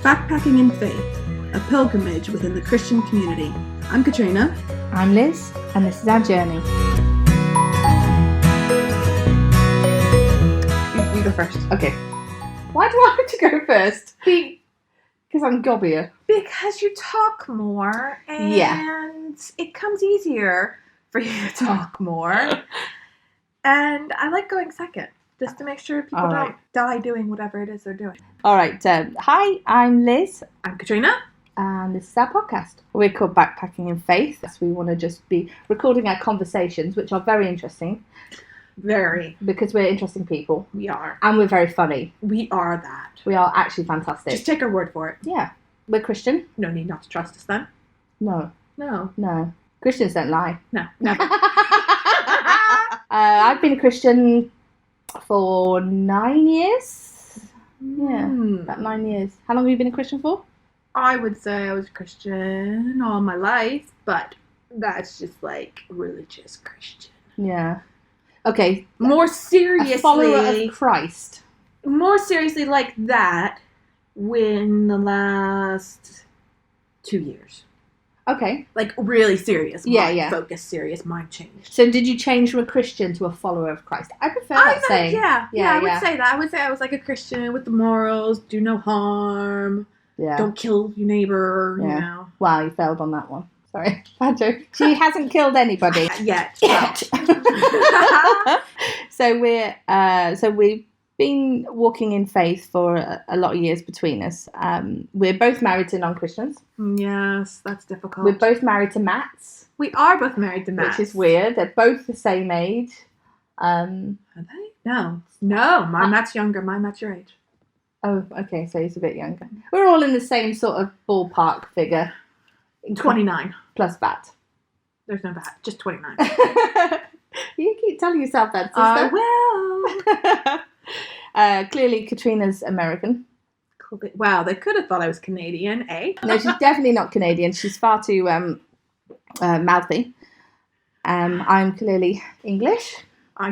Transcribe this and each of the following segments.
Backpacking in Faith, a pilgrimage within the Christian community. I'm Katrina. I'm Liz, and this is our journey. You go first. Okay. Why do I have to go first? Because I'm gobbier. Because you talk more, and it comes easier for you to talk more. And I like going second, just to make sure people don't die doing whatever it is they're doing. All right. Hi, I'm Liz, I'm Katrina. and this is our podcast. We're called Backpacking in Faith. We want to just be recording our conversations, which are very interesting. Very. Because we're interesting people. We are. And we're very funny. We are that. We are actually fantastic. Just take our word for it. Yeah. We're Christian. No need not to trust us then. No. No. Christians don't lie. No. Never. I've been a Christian for 9 years. Yeah, about 9 years. How long have you been a Christian for? I would say I was a Christian all my life, but that's just like religious Christian. Yeah. Okay. More seriously, A follower of Christ. More seriously like that in the last 2 years. Okay. Like really serious. Yeah. Focus, serious mind change. So did you change from a Christian to a follower of Christ? I prefer that saying. Yeah, I would say that. I would say I was like a Christian with the morals, do no harm, Yeah. don't kill your neighbor, you know. Wow, you failed on that one. Sorry. Bad joke. She hasn't killed anybody. Yet. So we've been walking in faith for a lot of years between us. We're both married to non-Christians. Yes, that's difficult. We're both married to Matts. We are both married to Matt. Which is weird. They're both the same age. Are they? No. My Matt's younger. My Matt's your age. Oh, okay. So he's a bit younger. We're all in the same sort of ballpark figure. 29. Plus VAT. There's no VAT. Just 29. You keep telling yourself that, sister. I will. Clearly, Katrina's American. Wow, they could have thought I was Canadian, eh? No, she's definitely not Canadian. She's far too mouthy. I'm clearly English.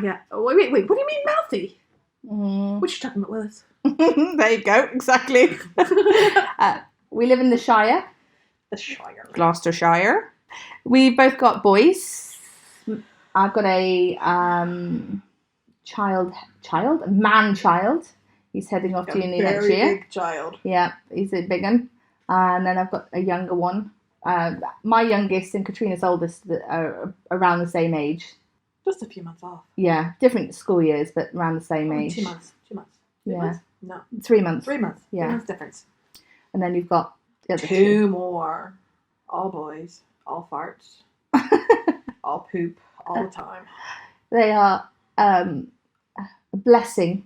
Yeah. Oh, wait. What do you mean mouthy? What you talking about, Willis? There you go. Exactly. We live in the Shire. The Shire. Gloucestershire. We both got boys. I've got a man-child. He's heading off to uni next year. Very big child. Yeah, he's a big one. And then I've got a younger one. My youngest and Katrina's oldest are around the same age. Just a few months off. Yeah, different school years, but around the same age. 2 months. 2 months. 3 Yeah. months? No. 3 months. 3 months. Yeah. 3 months difference. And then you've got the other two more. All boys. All farts. All poop. All the time. They are a blessing.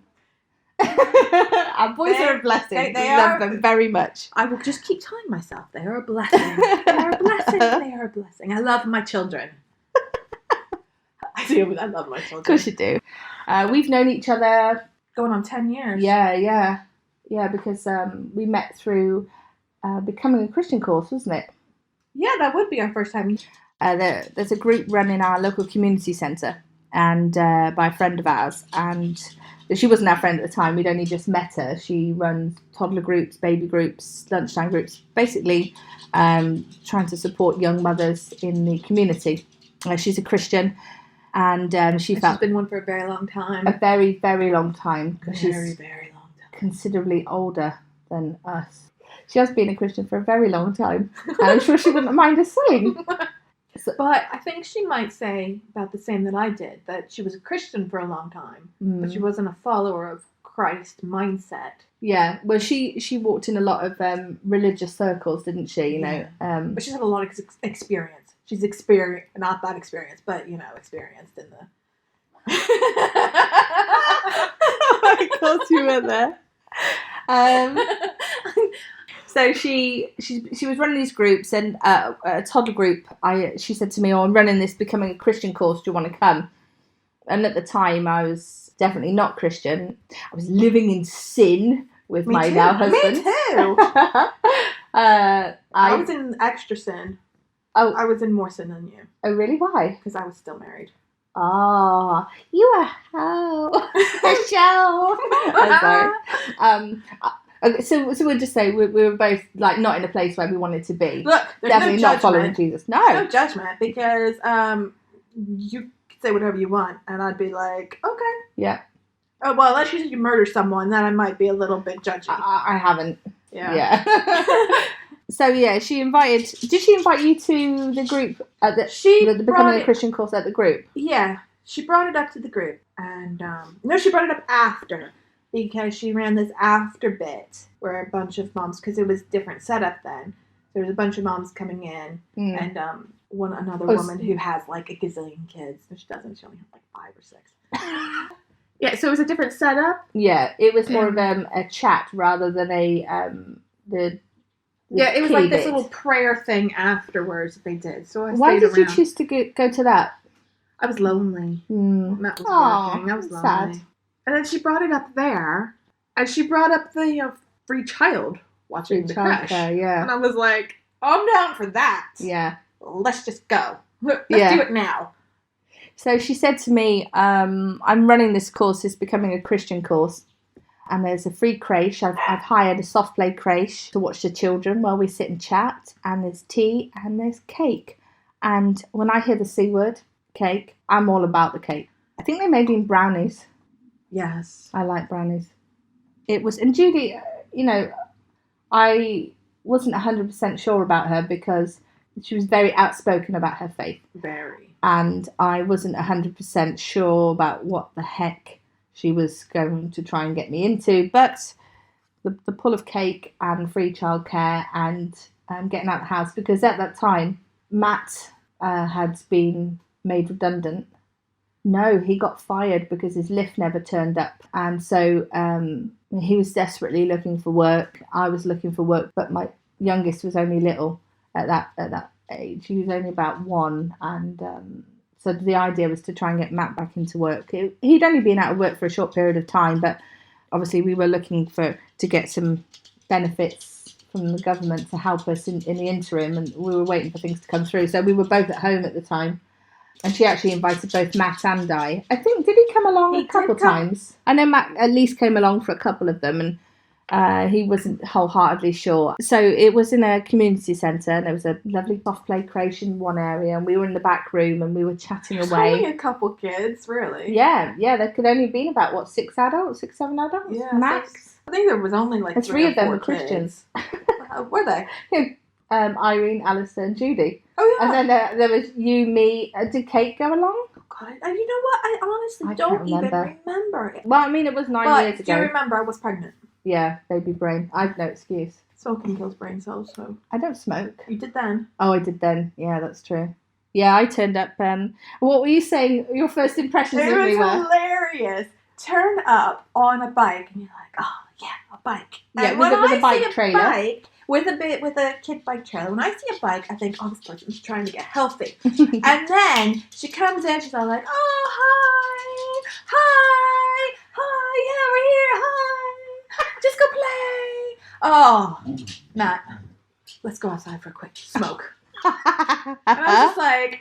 Our boys are a blessing. They we are. love them very much. I will just keep telling myself they are a blessing. They are a blessing. They are a blessing. I love my children. I do. I love my children. Of course you do. We've known each other. Going on 10 years. Yeah, because we met through becoming a Christian course, wasn't it? Yeah, that would be our first time. There's a group run in our local community centre, and by a friend of ours, and she wasn't our friend at the time. We'd only just met her. She runs toddler groups, baby groups, lunchtime groups, basically trying to support young mothers in the community. She's a Christian, and she's been one for a very long time. A very, very long time. Very, very long time. Considerably older than us. She has been a Christian for a very long time, and I'm sure she wouldn't mind us saying. But I think she might say about the same that I did, that she was a Christian for a long time, but she wasn't a follower of Christ mindset. Yeah, well, she walked in a lot of religious circles, didn't she? You know, but she's had a lot of experience. She's not that experienced, but experienced in the. Of course, you were there. So she was running these groups, and a toddler group. She said to me, "Oh, I'm running this becoming a Christian course. Do you want to come?" And at the time, I was definitely not Christian. I was living in sin with my now husband. Me too. I was in extra sin. Oh, I was in more sin than you. Oh, really? Why? Because I was still married. Oh, you a hoe. A show. I'm sorry. Okay, so we'll just say we were both like not in a place where we wanted to be. Look, there's Definitely no not following judgment. Jesus. No. No judgment, because you can say whatever you want, and I'd be like, okay. Yeah. Oh, well, unless you murder someone, then I might be a little bit judgy. I haven't. Yeah. So yeah, did she invite you to the group at the Becoming a Christian course at the group? Yeah, she brought it up to the group, and no, she brought it up after, because she ran this after bit where a bunch of moms, because it was different setup then. There was a bunch of moms coming in, and another woman who has like a gazillion kids. No, she doesn't. She only has like 5 or 6. Yeah, so it was a different setup. Yeah, it was more of a chat rather than it was like this little prayer thing afterwards that they did. So I Why stayed did you around. choose to go to that? I was lonely. Matt was working. I was lonely. Sad. And then she brought it up there, and she brought up the free child watching the crash. Yeah. And I was like, I'm down for that. Yeah. Let's just go. Let's do it now. So she said to me, I'm running this course, it's Becoming a Christian course, and there's a free creche. I've hired a soft play creche to watch the children while we sit and chat, and there's tea and there's cake. And when I hear the C word, cake, I'm all about the cake. I think they made me brownies. Yes. I like brownies. It was, and Judy, I wasn't 100% sure about her because she was very outspoken about her faith. Very. And I wasn't 100% sure about what the heck she was going to try and get me into. But the pull of cake and free childcare and getting out of the house, because at that time, Matt had been made redundant. No, he got fired because his lift never turned up. And so he was desperately looking for work. I was looking for work, but my youngest was only little at that age. He was only about 1, and so the idea was to try and get Matt back into work. He'd only been out of work for a short period of time, but obviously we were looking to get some benefits from the government to help us in the interim, and we were waiting for things to come through. So we were both at home at the time, and she actually invited both Matt and I think, did he come along a couple times? I know Matt at least came along for a couple of them, and he wasn't wholeheartedly sure. So it was in a community centre, and there was a lovely soft play creche in one area, and we were in the back room and we were chatting away. Only a couple kids, really. Yeah. There could only been about 6 adults, 7 adults, max. I think there was only like 3 of them were Christians. Were they? Irene, Alistair, and Judy. Oh yeah. And then there was you, me. Did Kate go along? Oh God! And you know what? I honestly don't even remember it. Well, I mean, it was 9 years ago. Do you remember I was pregnant? Yeah, baby brain. I've no excuse. Smoking kills brain cells, so... I don't smoke. You did then. Oh, I did then. Yeah, that's true. Yeah, I turned up... what were you saying? Your first impressions of me were? It was hilarious. Turn up on a bike, and you're like, oh, yeah, a bike. Yeah, with a bike trailer. Bike, with a kid bike trailer. When I see a bike, I think, oh, this person's trying to get healthy. And then she comes in, she's all like, oh, hi, yeah, we're here, hi. Just go play. Oh, Matt, let's go outside for a quick smoke. And I was just like,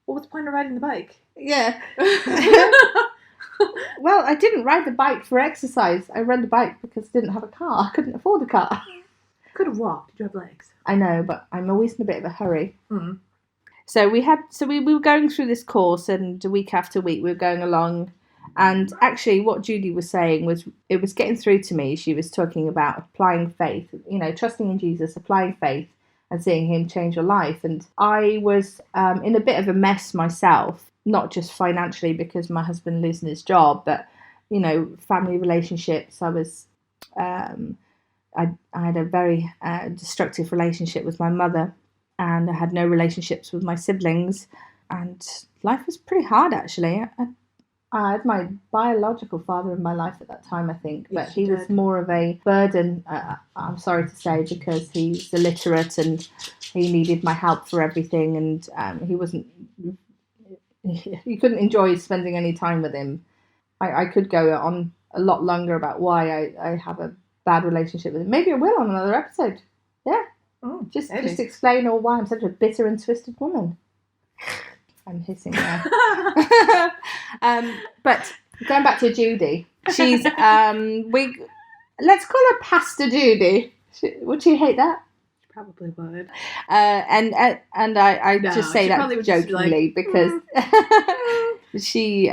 what was the point of riding the bike? Yeah. Well, I didn't ride the bike for exercise. I rode the bike because I didn't have a car. I couldn't afford a car. Could have walked. Did you have legs? I know, but I'm always in a bit of a hurry. Mm. So we were going through this course, and week after week we were going along. And actually what Judy was saying was, it was getting through to me. She was talking about applying faith, trusting in Jesus, applying faith and seeing him change your life. And I was in a bit of a mess myself, not just financially because my husband losing his job, but, family relationships. I was, I had a very destructive relationship with my mother, and I had no relationships with my siblings, and life was pretty hard actually. I had my biological father in my life at that time, I think, but he was more of a burden, I'm sorry to say, because he's illiterate and he needed my help for everything, and you couldn't enjoy spending any time with him. I could go on a lot longer about why I have a bad relationship with him. Maybe I will on another episode. Yeah. Just explain all why I'm such a bitter and twisted woman. I'm hissing now. But going back to Judy, she's let's call her Pastor Judy. Would she hate that? Probably would. And I No, just say she that probably would just be jokingly like, because she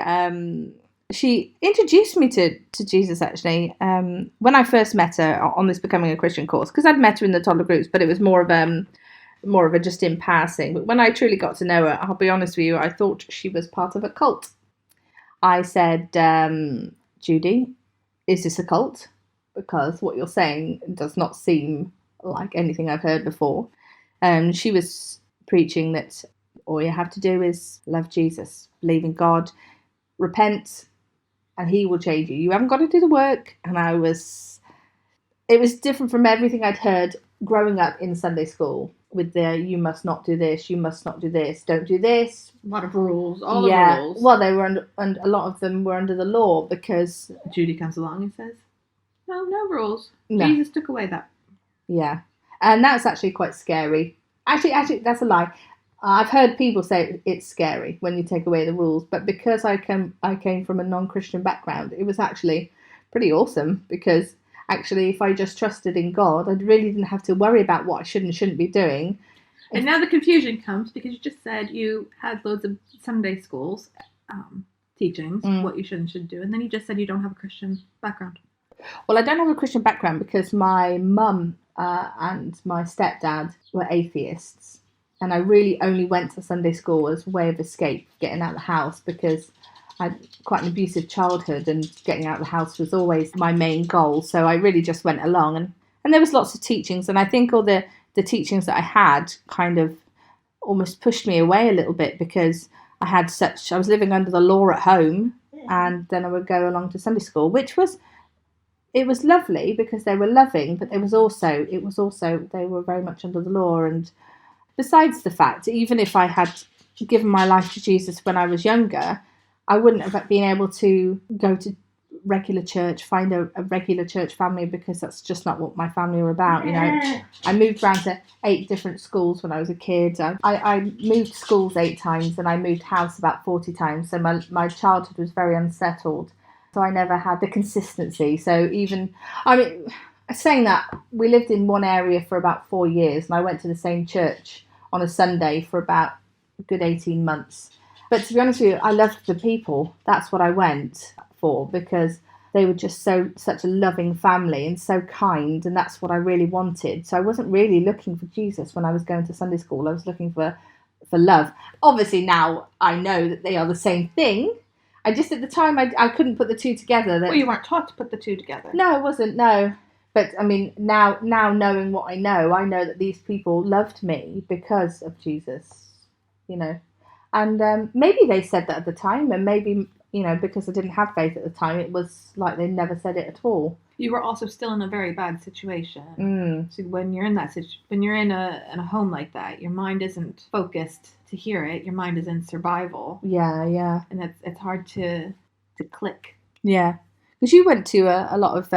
introduced me to Jesus actually when I first met her on this Becoming a Christian course, because I'd met her in the toddler groups, but it was more of a just in passing. But when I truly got to know her, I'll be honest with you, I thought she was part of a cult. I said, Judy, is this a cult? Because what you're saying does not seem like anything I've heard before. She was preaching that all you have to do is love Jesus, believe in God, repent, and he will change you. You haven't got to do the work. And it was different from everything I'd heard growing up in Sunday school with the you must not do this, you must not do this, don't do this. A lot of rules, all the rules. Well, they were under, and a lot of them were under the law because Judy comes along and says, no rules. No. Jesus took away that. Yeah. And that's actually quite scary. Actually, that's a lie. I've heard people say it's scary when you take away the rules, but because I came from a non-Christian background, it was actually pretty awesome, because actually if I just trusted in God, I really didn't have to worry about what I should and shouldn't be doing. And now the confusion comes because you just said you had loads of Sunday schools teachings, what you should and shouldn't do, and then you just said you don't have a Christian background. Well, I don't have a Christian background because my mum and my stepdad were atheists. And I really only went to Sunday school as a way of escape, getting out of the house, because I had quite an abusive childhood and getting out of the house was always my main goal. So I really just went along. And there was lots of teachings. And I think all the teachings that I had kind of almost pushed me away a little bit, because I was living under the law at home. And then I would go along to Sunday school, it was lovely because they were loving, but it was also they were very much under the law. And besides the fact, even if I had given my life to Jesus when I was younger, I wouldn't have been able to go to regular church, find a regular church family, because that's just not what my family were about. You know, I moved around to 8 different schools when I was a kid. I moved schools 8 times, and I moved house about 40 times. So my childhood was very unsettled. So I never had the consistency. So saying that, we lived in one area for about 4 years, and I went to the same church on a Sunday for about a good 18 months. But to be honest with you, I loved the people. That's what I went for, because they were just such a loving family and so kind, and that's what I really wanted. So I wasn't really looking for Jesus when I was going to Sunday school. I was looking for love. Obviously now I know that they are the same thing. I just, at the time, I couldn't put the two together. Well, you weren't taught to put the two together. No, I wasn't, no. But, I mean, now knowing what I know that these people loved me because of Jesus, you know. And maybe they said that at the time, and maybe, you know, because I didn't have faith at the time, it was like they never said it at all. You were also still in a very bad situation. So when you're in when you're in a home like that, your mind isn't focused to hear it. Your mind is in survival. Yeah. And it's hard to click. Yeah. Because you went to a lot of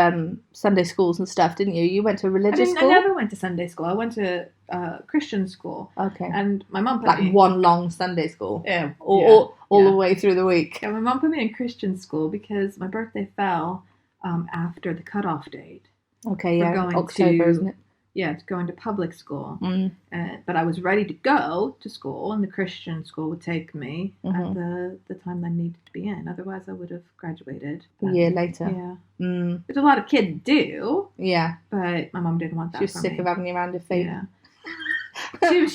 Sunday schools and stuff, didn't you? You went to a religious school? I never went to Sunday school. I went to Christian school. Okay. And my mum put me... one long Sunday school? Yeah. All the way through the week? Yeah, my mum put me in Christian school because my birthday fell after the cutoff date. Okay, yeah. October, isn't it? Yeah, to go into public school. But I was ready to go to school, and the Christian school would take me at the time I needed to be in. Otherwise, I would have graduated a year later. Yeah. Which a lot of kids do. Yeah. But my mum didn't want that. She was sick of having you around her feet. Yeah.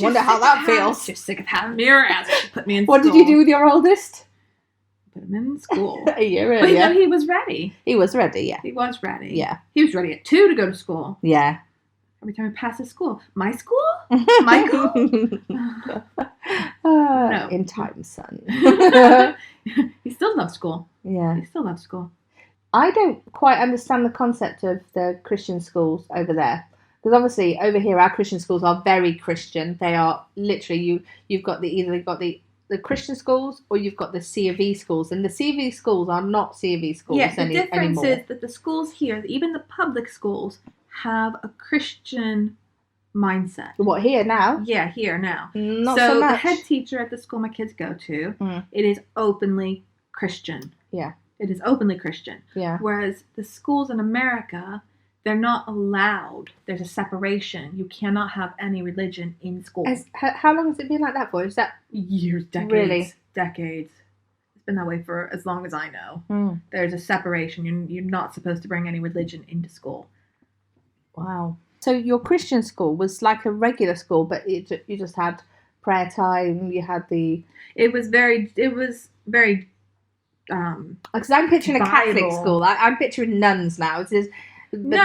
Wonder how that feels. She was sick of having me around. She put me in What school. did you do with your oldest? Put him in school. A year earlier. But you know, he was ready. He was ready, yeah. He was ready. Yeah. He was ready at 2 to go to school. Yeah. Every time he passes school. My school? Michael? No. In time, son. He still loves school. Yeah. He still loves school. I don't quite understand the concept of the Christian schools over there. Because obviously over here our Christian schools are very Christian. They are literally, you've got the Christian schools, or you've got the C of E schools, and the C of E schools are not C of E schools anymore. Yeah, the difference anymore. is that the schools here, even the public schools, have a Christian mindset. What, here now? Yeah, here now. Not so much. The head teacher at the school my kids go to, it is openly Christian. Yeah. It is openly Christian. Yeah. Whereas the schools in America, they're not allowed. There's a separation. You cannot have any religion in school. How long has it been like that for? Is that years, decades, really? Decades. It's been that way for as long as I know. There's a separation. You're not supposed to bring any religion into school. Wow. So your Christian school was like a regular school, but you just had prayer time. You had the. It was very. Because I'm picturing a Catholic school. I'm picturing nuns now. It is. But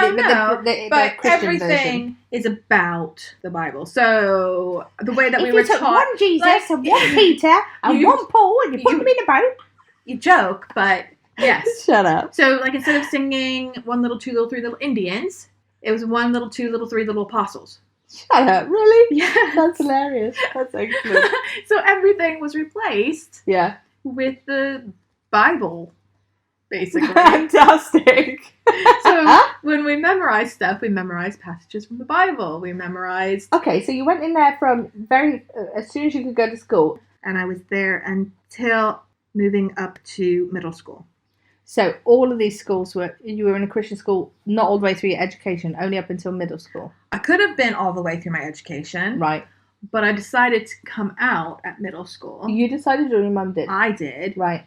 everything version is about the Bible. So the way that we were taught, one Jesus and one Peter and one Paul, and you put them in a boat. You joke, but yes. Shut up. So, like, instead of singing 1 little, 2 little, 3 little Indians, it was 1 little, 2 little, 3 little apostles. Shut up! Really? Yeah, that's hilarious. That's excellent. So everything was replaced. Yeah. With the Bible. Basically. Fantastic. So when we memorize stuff, we memorize passages from the Bible. We memorized. Okay, so you went in there from as soon as you could go to school. And I was there until moving up to middle school. So all of these schools you were in a Christian school, not all the way through your education, only up until middle school. I could have been all the way through my education. Right. But I decided to come out at middle school. You decided or your mum did? I did. Right.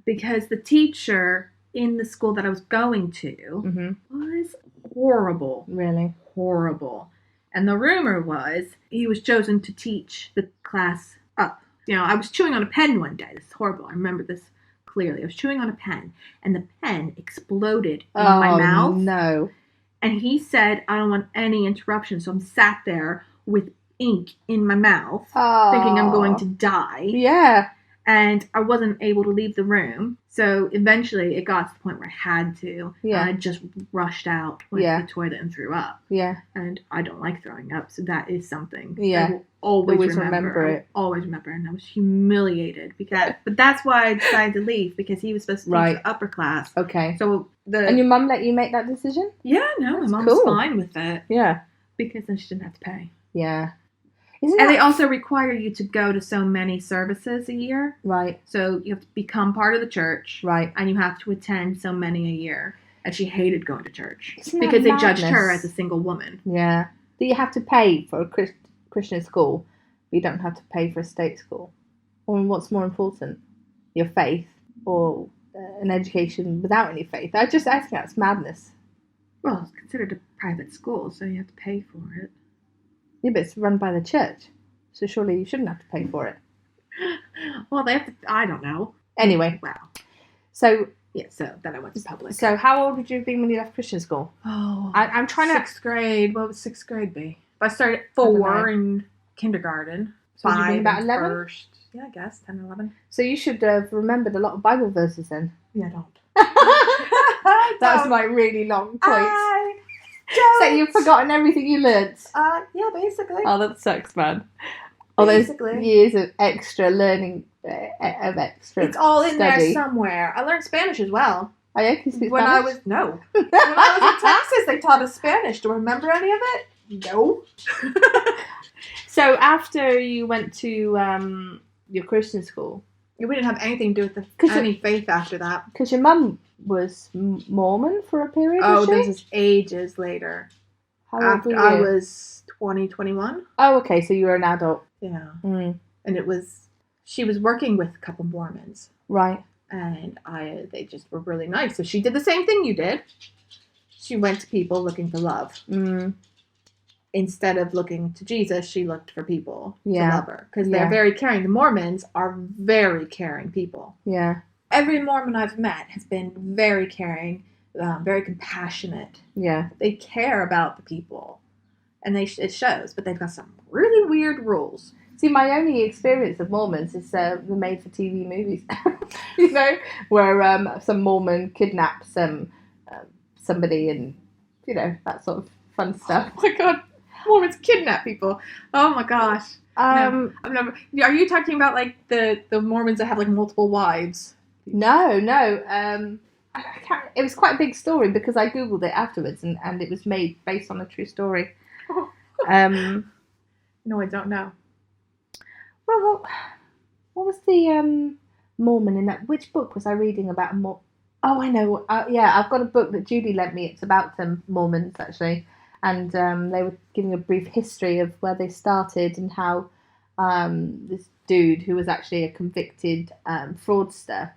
Because the teacher in the school that I was going to was horrible. Really? Horrible. And the rumor was he was chosen to teach the class up. You know, I was chewing on a pen one day. This is horrible. I remember this clearly. I was chewing on a pen, and the pen exploded in my mouth. No. And he said, I don't want any interruption. So I'm sat there with ink in my mouth, thinking I'm going to die. Yeah. And I wasn't able to leave the room. So eventually it got to the point where I had to. Yeah. And I just rushed out, went to the toilet and threw up. Yeah. And I don't like throwing up. So that is something. Yeah. I will always remember it. I will always remember. And I was humiliated. But that's why I decided to leave. Because he was supposed to teach the upper class. Okay. So and your mum let you make that decision? Yeah, no. That's my mum cool. was fine with it. Yeah. Because then she didn't have to pay. Yeah. They also require you to go to so many services a year. Right. So you have to become part of the church. Right. And you have to attend so many a year. And she hated going to church. Isn't because that they judged her madness? as a single woman. Yeah. Do you have to pay for a Christian school, but you don't have to pay for a state school? Or what's more important? Your faith or an education without any faith? I think that's madness. Well, it's considered a private school, so you have to pay for it. Yeah, but it's run by the church, so surely you shouldn't have to pay for it. Well, they have to. I don't know. Anyway, wow. So yeah, so then I went to public. So how old would you have been when you left Christian school? Oh, I'm trying to 6th grade. What would 6th grade be? If I started at 4 in kindergarten, so 5 would you been about 11? First. Yeah, I guess 10 or 11. So you should have remembered a lot of Bible verses then. Yeah, I don't. That was my really long point. So you've forgotten everything you learnt. Yeah, basically. Oh, that sucks, man. All those years of extra learning, It's all in there somewhere. I learned Spanish as well. Oh, yeah, can you speak When Spanish? when I was in Texas, they taught us Spanish. Do you remember any of it? No. So after you went to your Christian school, we didn't have anything to do with any faith after that. Because your mum was Mormon for a period. Oh, this is ages later. How old were you? I was 20, 21. Oh, okay. So you were an adult. Yeah. Mm. And she was working with a couple Mormons. Right. And they just were really nice. So she did the same thing you did. She went to people looking for love. Mm. Instead of looking to Jesus, she looked for people to love her. Because they're Yeah. very caring. The Mormons are very caring people. Yeah. Every Mormon I've met has been very caring, very compassionate. Yeah. They care about the people. And it shows. But they've got some really weird rules. See, my only experience of Mormons is the made-for-TV movies, you know, where some Mormon kidnaps somebody and, you know, that sort of fun stuff. Oh my God, Mormons kidnap people. Oh my gosh. No, I've never. Are you talking about like the Mormons that have like multiple wives? No. I can't. It was quite a big story because I googled it afterwards, and it was made based on a true story. No, I don't know. Well, what was the Mormon in that? Which book was I reading about Oh, I know. Yeah, I've got a book that Judy lent me. It's about Mormons, actually. And they were giving a brief history of where they started and how this dude, who was actually a convicted fraudster,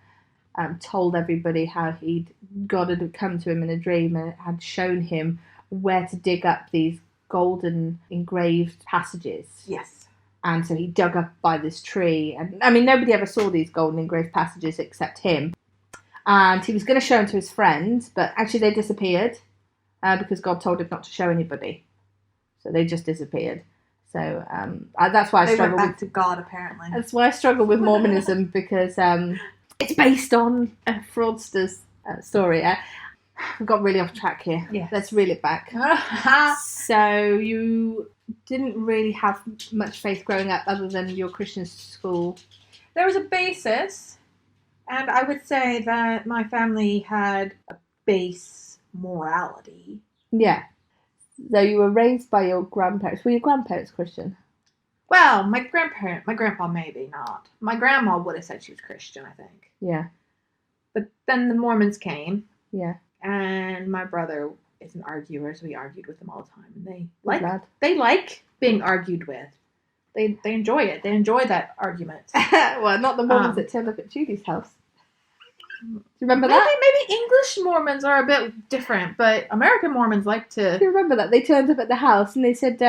told everybody how God had come to him in a dream and had shown him where to dig up these golden engraved passages. Yes. And so he dug up by this tree. And I mean, nobody ever saw these golden engraved passages except him. And he was going to show them to his friends, but actually they disappeared because God told him not to show anybody. So they just disappeared. So that's why I struggle went back to God, apparently. That's why I struggle with Mormonism, because it's based on a fraudster's story. We got really off track here. Yes. Let's reel it back. So you didn't really have much faith growing up other than your Christian school? There was a basis, and I would say that my family had a base morality. Yeah. So you were raised by your grandparents. Were your grandparents Christian? Well, my grandpa maybe not. My grandma would have said she was Christian, I think. Yeah. But then the Mormons came. Yeah. And my brother is an arguer, so we argued with them all the time. And they like being argued with. They enjoy it. They enjoy that argument. Well, not the Mormons that turned up at Judy's house. Do you remember that? Maybe English Mormons are a bit different, but American Mormons like to. Do you remember that? They turned up at the house and they said,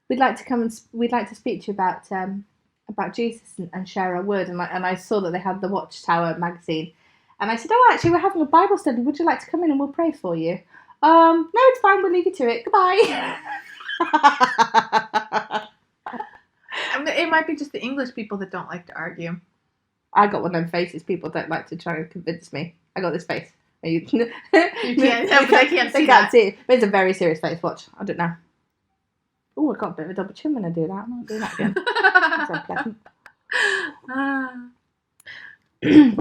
"We'd like to come and we'd like to speak to you about Jesus and share our word." And I saw that they had the Watchtower magazine, and I said, "Oh, actually, we're having a Bible study. Would you like to come in and we'll pray for you?" No, it's fine. We'll leave you to it. Goodbye. It might be just the English people that don't like to argue. I got one of them faces. People don't like to try and convince me. I got this face. You can't. They can't see They can't see it, but it's a very serious face. Watch. I don't know. Oh, I got a bit of a double chin when I do that. I'm not doing that again. That's unpleasant.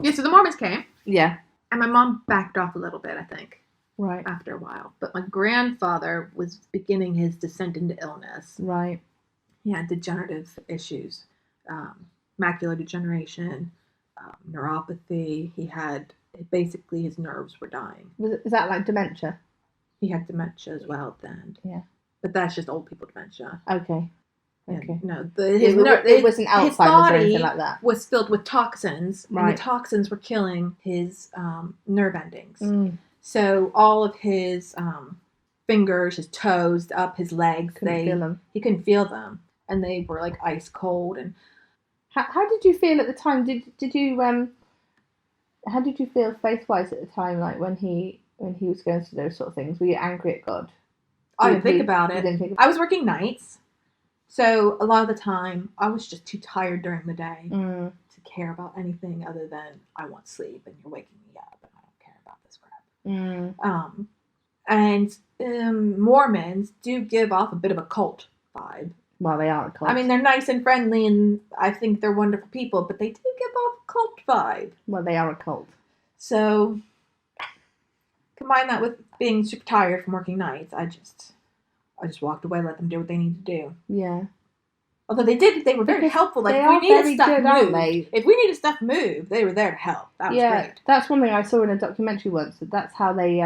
Yeah, so the Mormons came. Yeah. And my mom backed off a little bit, I think. Right. After a while. But my grandfather was beginning his descent into illness. Right. He had degenerative issues. Macular degeneration, neuropathy. He had, basically his nerves were dying. Is that like dementia? He had dementia as well at the end. Yeah. But that's just old people dementia. Okay. Okay. No, it wasn't Alzheimer's or anything like that. Was filled with toxins, right. And the toxins were killing his nerve endings. Mm. So all of his fingers, his toes, up his legs, he couldn't feel them, and they were like ice cold. And how did you feel at the time? Did you how did you feel faith wise at the time? Like when he was going through those sort of things, were you angry at God? I didn't think about it. I was working nights. So a lot of the time, I was just too tired during the day to care about anything other than I want sleep and you're waking me up and I don't care about this crap. And Mormons do give off a bit of a cult vibe. Well, they are a cult. I mean, they're nice and friendly and I think they're wonderful people, but they do give off a cult vibe. Well, they are a cult. So combine that with being super tired from working nights, I just walked away, let them do what they need to do. Yeah. Although they were very helpful. Like, if we needed stuff moved, they were there to help. That was great. That's one thing I saw in a documentary once. That's how they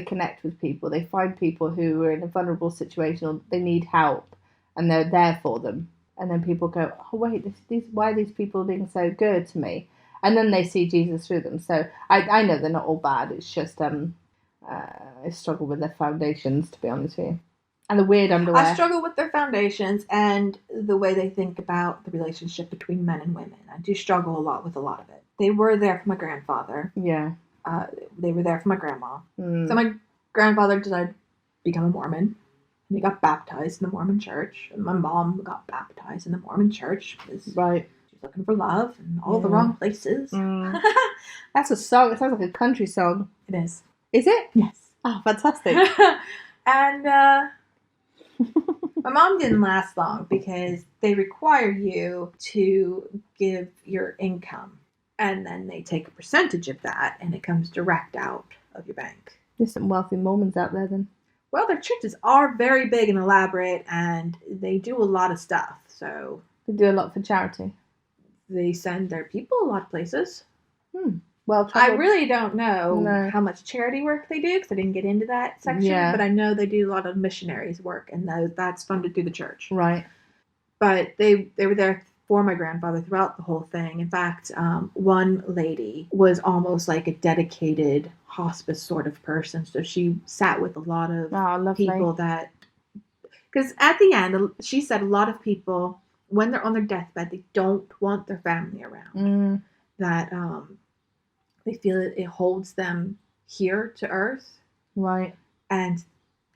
connect with people. They find people who are in a vulnerable situation or they need help, and they're there for them. And then people go, "Oh wait, why are these people being so good to me?" And then they see Jesus through them. So I know they're not all bad. It's just I struggle with their foundations, to be honest with you. And the weird underwear. I struggle with their foundations and the way they think about the relationship between men and women. I do struggle a lot with a lot of it. They were there for my grandfather. Yeah. They were there for my grandma. So my grandfather decided to become a Mormon. And he got baptized in the Mormon church. And my mom got baptized in the Mormon church. Right. She's looking for love in all the wrong places. That's a song. It sounds like a country song. It is. Is it? Yes. Oh, fantastic. And my mom didn't last long because they require you to give your income. And then they take a percentage of that and it comes direct out of your bank. There's some wealthy Mormons out there then. Well, their churches are very big and elaborate and they do a lot of stuff. So they do a lot for charity. They send their people a lot of places. Well, I really don't know No. how much charity work they do because I didn't get into that section. Yeah. But I know they do a lot of missionaries work, and that's funded through the church. Right. But they were there for my grandfather throughout the whole thing. In fact, one lady was almost like a dedicated hospice sort of person. So she sat with a lot of lovely. people that, because at the end, she said a lot of people, when they're on their deathbed, they don't want their family around. That they feel it holds them here to earth. Right. And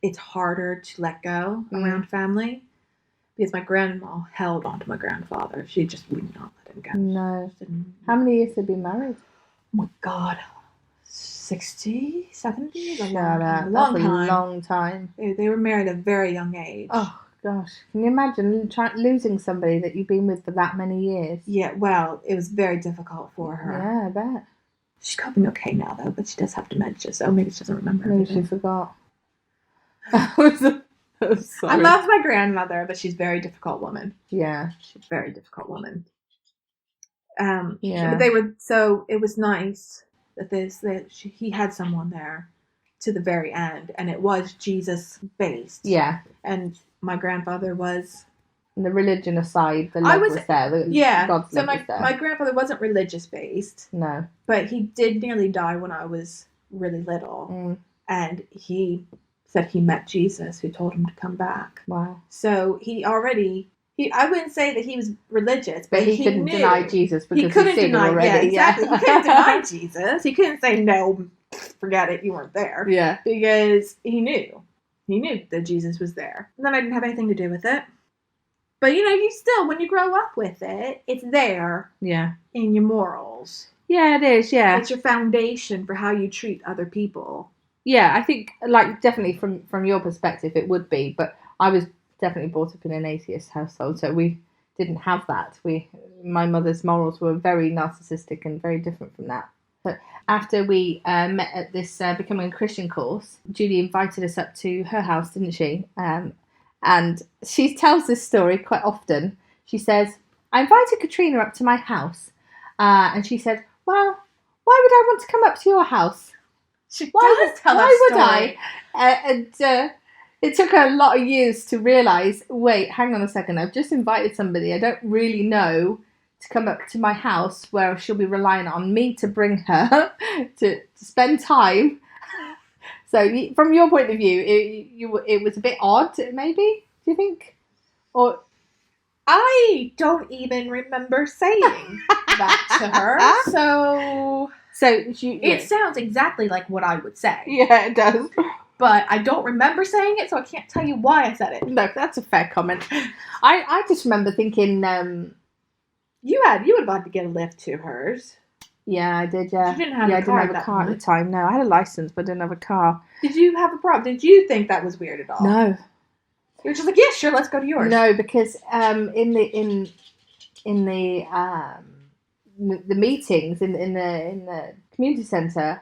it's harder to let go around family. Because my grandma held on to my grandfather. She just would not let him go. No. How many years have they been married? Oh my God. 60, 70? That's a long time. They were married at a very young age. Oh, gosh. Can you imagine losing somebody that you've been with for that many years? Yeah, well, it was very difficult for her. Yeah, I bet. She's coping okay now, though, but she does have dementia, so maybe she doesn't remember Maybe everything. she forgot. I love my grandmother, but she's a very difficult woman. Yeah. She's a very difficult woman. Yeah. But they were, so it was nice that he had someone there to the very end, and it was Jesus based. Yeah. And my grandfather was. And the religion aside, the love was there. God's so love was there. my grandfather wasn't religious based. No. But he did nearly die when I was really little. And he said he met Jesus, who told him to come back. Wow. So I wouldn't say that he was religious, but he couldn't deny Jesus because he couldn't deny already. Yeah, exactly. He couldn't deny Jesus. He couldn't say, no, forget it, you weren't there. Yeah. Because he knew. He knew that Jesus was there. And then I didn't have anything to do with it. But, you still, when you grow up with it, it's there. Yeah. In your morals. Yeah, it is, yeah. It's your foundation for how you treat other people. Yeah, I think, definitely from your perspective, it would be. But I was definitely brought up in an atheist household, so we didn't have that. My mother's morals were very narcissistic and very different from that. But after we met at this Becoming a Christian course, Judy invited us up to her house, didn't she? And she tells this story quite often. She says, I invited Katrina up to my house. And she said, well, why would I want to come up to your house? Why would I? And it took her a lot of years to realise, wait, hang on a second. I've just invited somebody I don't really know to come up to my house where she'll be relying on me to bring her to spend time. So from your point of view, it was a bit odd, maybe, do you think? Or I don't even remember saying that to her. So it sounds exactly like what I would say. Yeah, it does. But I don't remember saying it, so I can't tell you why I said it. No, that's a fair comment. I just remember thinking you would have had to get a lift to hers. Yeah, I did, yeah. You didn't have I didn't have a car at the time. No, I had a license, but I didn't have a car. Did you have a problem? Did you think that was weird at all? No. You were just like, yeah, sure, let's go to yours. No, because in the meetings in the community centre,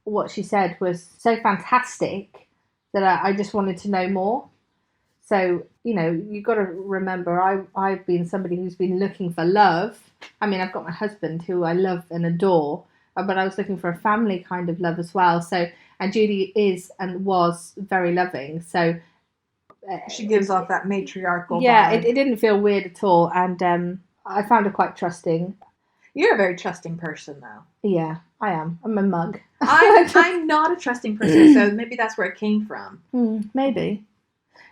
what she said was so fantastic that I just wanted to know more. So, you've got to remember, I've been somebody who's been looking for love. I mean, I've got my husband who I love and adore, but I was looking for a family kind of love as well. So, and Judy is and was very loving. So she gives off that matriarchal vibe. It didn't feel weird at all. And I found her quite trusting. You're a very trusting person, though. Yeah, I am. I'm a mug. I'm not a trusting person, so maybe that's where it came from. Maybe.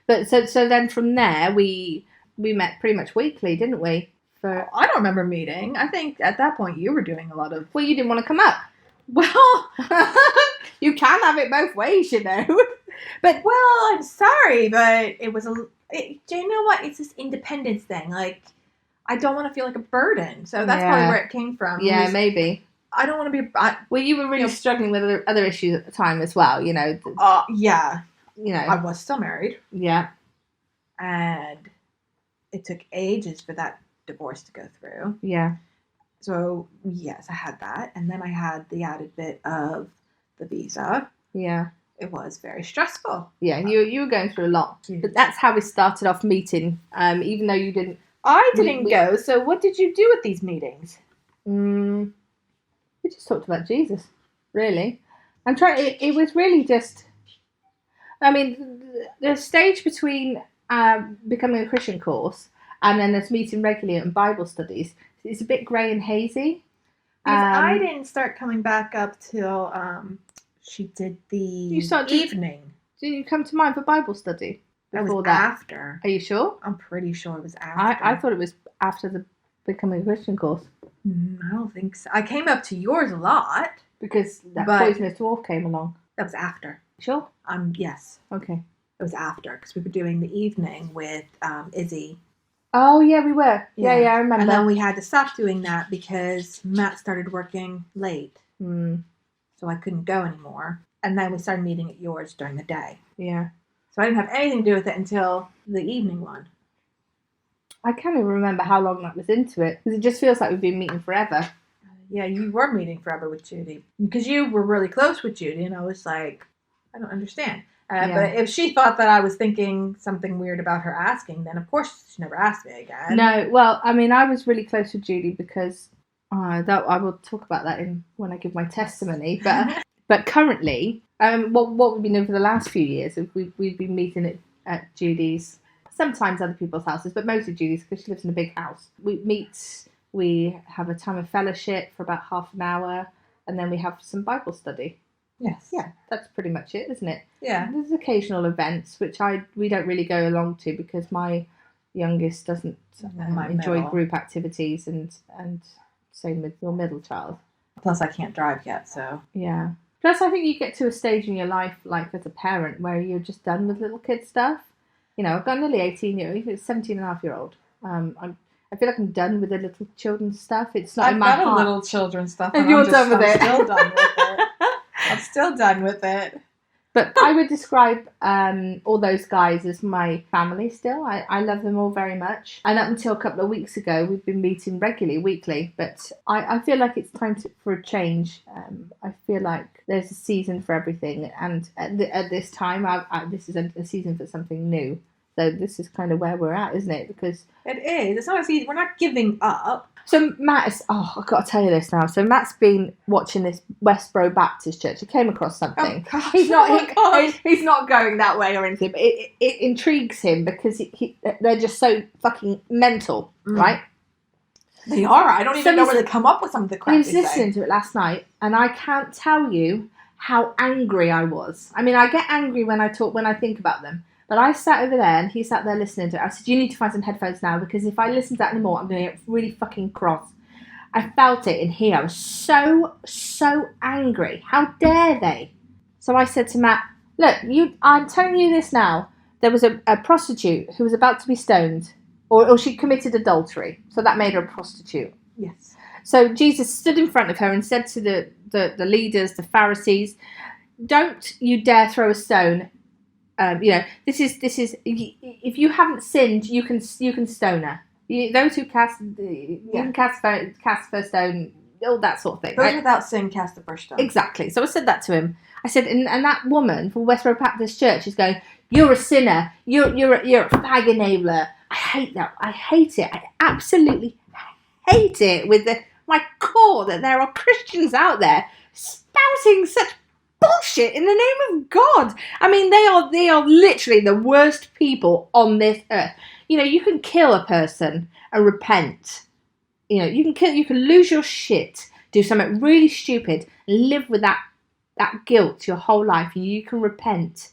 But so then from there, we met pretty much weekly, didn't we? I don't remember meeting. I think at that point you were doing a lot of... Well, you didn't want to come up. Well, you can have it both ways, But I'm sorry, but it was do you know what? It's this independence thing. Like, I don't want to feel like a burden. So that's probably where it came from. Yeah, maybe. I don't want to be... well, you were really struggling with other issues at the time as well, Yeah. I was still married. Yeah. And it took ages for that divorce to go through. Yeah. So, yes, I had that. And then I had the added bit of the visa. Yeah. It was very stressful. Yeah, you were going through a lot. Yeah. But that's how we started off meeting, even though you didn't... I didn't go. So what did you do at these meetings? We just talked about Jesus, really. I'm trying. It was really just. I mean, the stage between becoming a Christian course and then us meeting regularly in Bible studies is a bit grey and hazy. Because I didn't start coming back up till she did the evening. Did you come to mine for Bible study? That was after. Are you sure? I'm pretty sure it was after. I thought it was after the becoming a Christian course. I don't think so. I came up to yours a lot. Because that poisonous dwarf came along. That was after. Sure? Yes. Okay. It was after, because we were doing the evening with Izzy. Oh, yeah, we were. Yeah, I remember. And then we had to stop doing that because Matt started working late. So I couldn't go anymore. And then we started meeting at yours during the day. Yeah. So I didn't have anything to do with it until the evening one. I can't even remember how long that was into it, because it just feels like we've been meeting forever. Yeah, you were meeting forever with Judy. Because you were really close with Judy, and I was like, I don't understand. But if she thought that I was thinking something weird about her asking, then of course she never asked me again. No, well, I mean, I was really close with Judy because I will talk about that when I give my testimony. But currently, what we've been doing for the last few years, we've been meeting at Judy's, sometimes other people's houses, but mostly Judy's because she lives in a big house. We meet, we have a time of fellowship for about half an hour, and then we have some Bible study. Yes. Yeah, that's pretty much it, isn't it? Yeah. There's occasional events which we don't really go along to because my youngest doesn't enjoy group activities, and same with your middle child. Plus, I can't drive yet, so yeah. Plus, I think you get to a stage in your life, like as a parent, where you're just done with little kid stuff. You know, I've got nearly 18-year-old, 17-and-a-half-year-old. I feel like I'm done with the little children's stuff. It's not in my heart. I've got a little children's stuff. And you're done with it. I'm still done with it. I'm still done with it. But I would describe all those guys as my family still. I love them all very much. And up until a couple of weeks ago, we've been meeting regularly, weekly. But I feel like it's time for a change. I feel like there's a season for everything. And at this time, this is a season for something new. So this is kind of where we're at, isn't it? Because it is. It's not a season. We're not giving up. So Matt is, I've got to tell you this now. So Matt's been watching this Westboro Baptist Church. He came across something. Oh, gosh. He's not going that way or anything, but it intrigues him because they're just so fucking mental, right? They are. I don't even know where they come up with some of the crap. He was listening to it last night, and I can't tell you how angry I was. I mean, I get angry when I think about them. But I sat over there and he sat there listening to it. I said, you need to find some headphones now because if I listen to that anymore, I'm going to get really fucking cross. I felt it in here. I was so, so angry. How dare they? So I said to Matt, look, I'm telling you this now. There was a prostitute who was about to be stoned or she committed adultery. So that made her a prostitute. Yes. So Jesus stood in front of her and said to the leaders, the Pharisees, don't you dare throw a stone. This is. If you haven't sinned, you can stone her. Those who cast, you can cast first stone, all that sort of thing. Those without sin cast the first stone. Exactly. So I said that to him. I said, and that woman from Westboro Baptist Church is going, "You're a sinner. You're a fag enabler." I hate that. I hate it. I absolutely hate it with my core that there are Christians out there spouting such bullshit in the name of God. I mean, they are literally the worst people on this earth. You know, you can kill a person and repent. You know, you can lose your shit, do something really stupid, and live with that guilt your whole life. You can repent,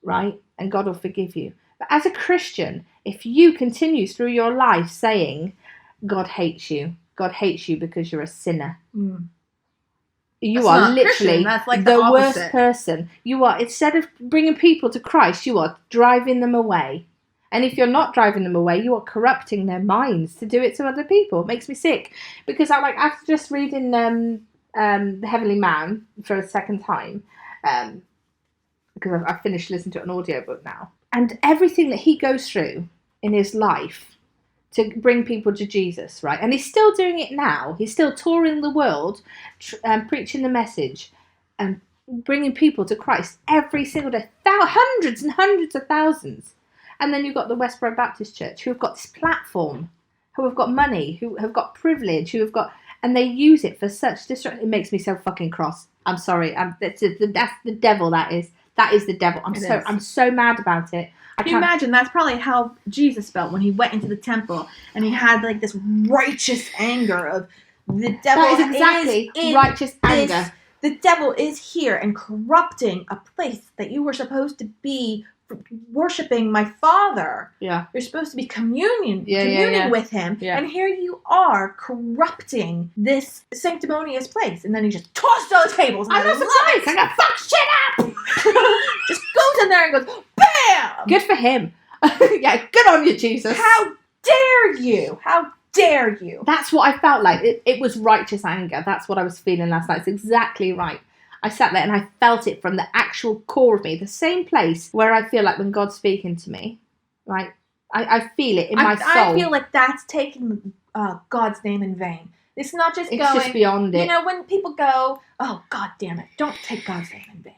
right? And God will forgive you. But as a Christian, if you continue through your life saying, God hates you because you're a sinner. You are literally like the worst person. You are, instead of bringing people to Christ, you are driving them away. And if you're not driving them away, you are corrupting their minds to do it to other people. It makes me sick. Because after just reading The Heavenly Man for a second time, because I've finished listening to an audiobook now, and everything that he goes through in his life to bring people to Jesus, right? And he's still doing it now. He's still touring the world, preaching the message and bringing people to Christ every single day. Hundreds and hundreds of thousands. And then you've got the Westboro Baptist Church, who have got this platform, who have got money, who have got privilege, who have got... and they use it for such destruction. It makes me so fucking cross. I'm sorry. That's the devil. That is the devil. I'm so mad about it. Can you imagine? That's probably how Jesus felt when he went into the temple and he had like this righteous anger of the devil. That is exactly righteous anger. The devil is here and corrupting a place that you were supposed to be worshiping my Father. Yeah. You're supposed to be communing with him. Yeah. And here you are corrupting this sanctimonious place. And then he just tossed all the tables. And I'm not surprised. I'm gonna fuck shit up. Just goes in there and goes, BAM! Good for him. Yeah, good on you, Jesus. How dare you? How dare you? That's what I felt like. It was righteous anger. That's what I was feeling last night. It's exactly right. I sat there and I felt it from the actual core of me, the same place where I feel like when God's speaking to me, right? I feel it in my soul. I feel like that's taking God's name in vain. It's not just it's just beyond it. You know, when people go, oh, God damn it, don't take God's name in vain.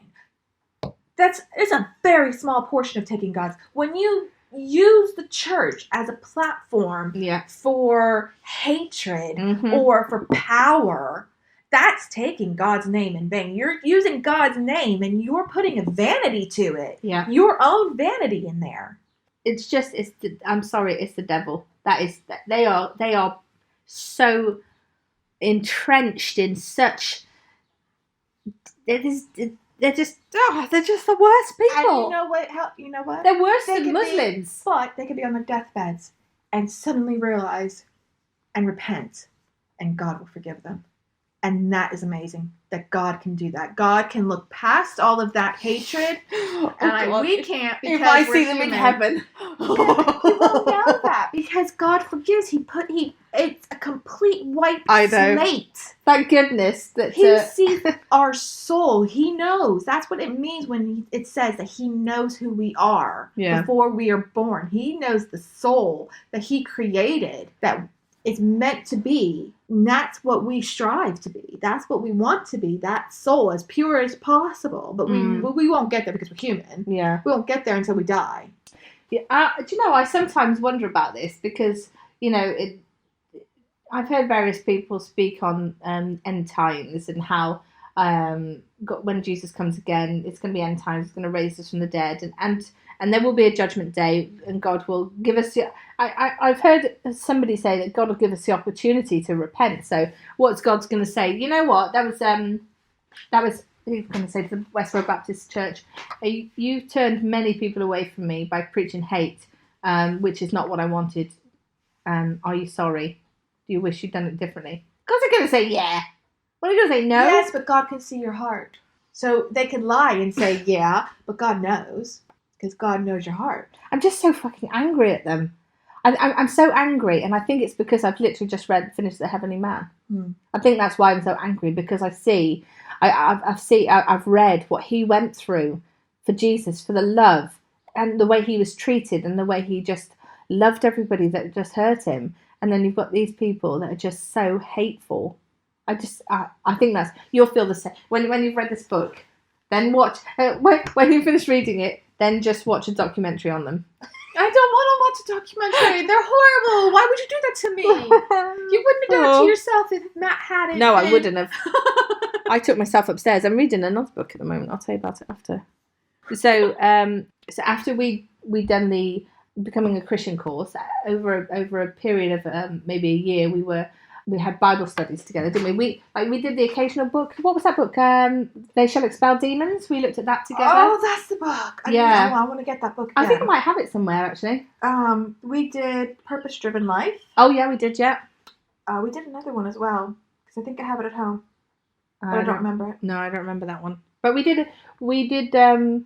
It's a very small portion of taking God's. When you use the church as a platform for hatred or for power, that's taking God's name in vain. You're using God's name and you're putting a vanity to it. Yeah. Your own vanity in there. I'm sorry, it's the devil. They are so entrenched in such. They're just the worst people. And you know what? They're worse than Muslims. But they could be on their deathbeds and suddenly realize and repent, and God will forgive them. And that is amazing that God can do that. God can look past all of that hatred, we can't because if I we're see them human. in heaven. You won't know that because God forgives. It's a complete white slate. Thank goodness that He sees our soul. He knows. That's what it means when it says that He knows who we are before we are born. He knows the soul that He created that is meant to be. And that's what we strive to be. That's what we want to be. That soul as pure as possible. But we won't get there because we're human. Yeah. We won't get there until we die. Yeah. Do you know, I sometimes wonder about this because, you know, I've heard various people speak on end times and how when Jesus comes again, it's going to be end times. It's going to raise us from the dead, and there will be a judgment day, and God will give us. I've heard somebody say that God will give us the opportunity to repent. So what's God's going to say? You know what? That was who's going to say to the Westboro Baptist Church, you turned many people away from me by preaching hate, which is not what I wanted. Are you sorry? Do you wish you'd done it differently? God's going to say, yeah. What are you going to say, no? Yes, but God can see your heart. So they can lie and say, yeah, but God knows. Because God knows your heart. I'm just so fucking angry at them. I'm so angry, and I think it's because I've literally just finished The Heavenly Man. I think that's why I'm so angry, because I've read what he went through for Jesus, for the love, and the way he was treated, and the way he just loved everybody that just hurt him. And then you've got these people that are just so hateful. I think you'll feel the same when you've read this book. Then watch when you finish reading it. Then just watch a documentary on them. I don't want to watch a documentary. They're horrible. Why would you do that to me? You wouldn't have done it to yourself if Matt hadn't. No, I wouldn't have. I took myself upstairs. I'm reading another book at the moment. I'll tell you about it after. So after we done the Becoming a Christian course, over a period of maybe a year, we had Bible studies together, didn't we? We did the occasional book. What was that book? They Shall Expel Demons. We looked at that together. Oh, that's the book. I want to get that book again. I think I might have it somewhere, actually. We did Purpose Driven Life. Oh, yeah, we did, yeah. We did another one as well, because I think I have it at home. But I don't remember it. No, I don't remember that one. But we did the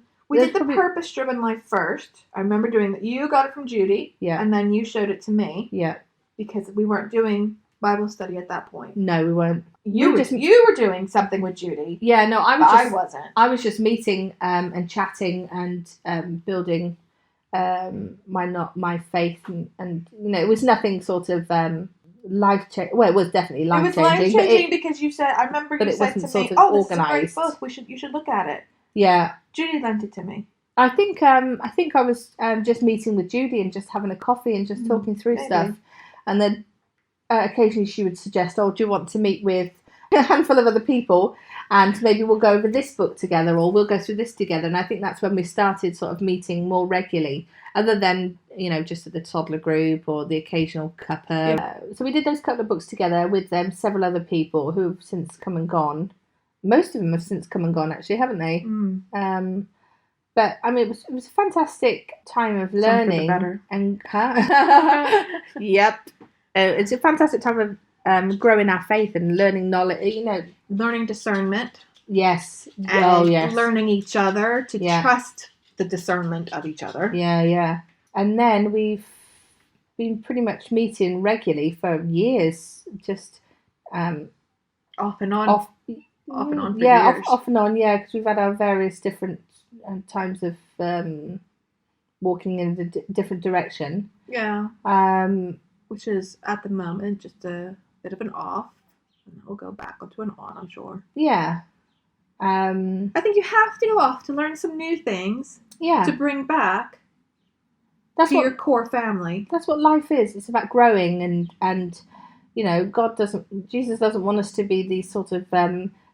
Purpose Driven Life first. I remember doing that. You got it from Judy. Yeah. And then you showed it to me. Yeah. Because we weren't doing Bible study at that point. No, we weren't. You were doing something with Judy. Yeah, no, I wasn't. I was just meeting and chatting and building my faith and you know, it was nothing sort of life changing. Well, it was definitely life changing. It was life changing because you said, I remember you said to me, "Oh, this is a great book. You should look at it." Yeah, Judy lent it to me. I think I was just meeting with Judy and just having a coffee and just talking through stuff, and then occasionally she would suggest, "Oh, do you want to meet with a handful of other people, and maybe we'll go over this book together, or we'll go through this together." And I think that's when we started sort of meeting more regularly, other than just at the toddler group or the occasional cuppa. So we did those couple of books together with several other people who've since come and gone. Most of them have since come and gone, actually, haven't they? But I mean, it was a fantastic time of learning. Better. And yep, it's a fantastic time of growing our faith and learning knowledge. Learning discernment. Yes. And yes. learning each other to trust the discernment of each other. Yeah. And then we've been pretty much meeting regularly for years, just off and on. Off and on for years. Off and on, because we've had our various different times of walking in a different direction. Yeah. Which is, at the moment, just a bit of an off. And we'll go back onto an on, I'm sure. Yeah. I think you have to go off to learn some new things. Yeah. To bring back to your core family. That's what life is. It's about growing and Jesus doesn't want us to be these sort of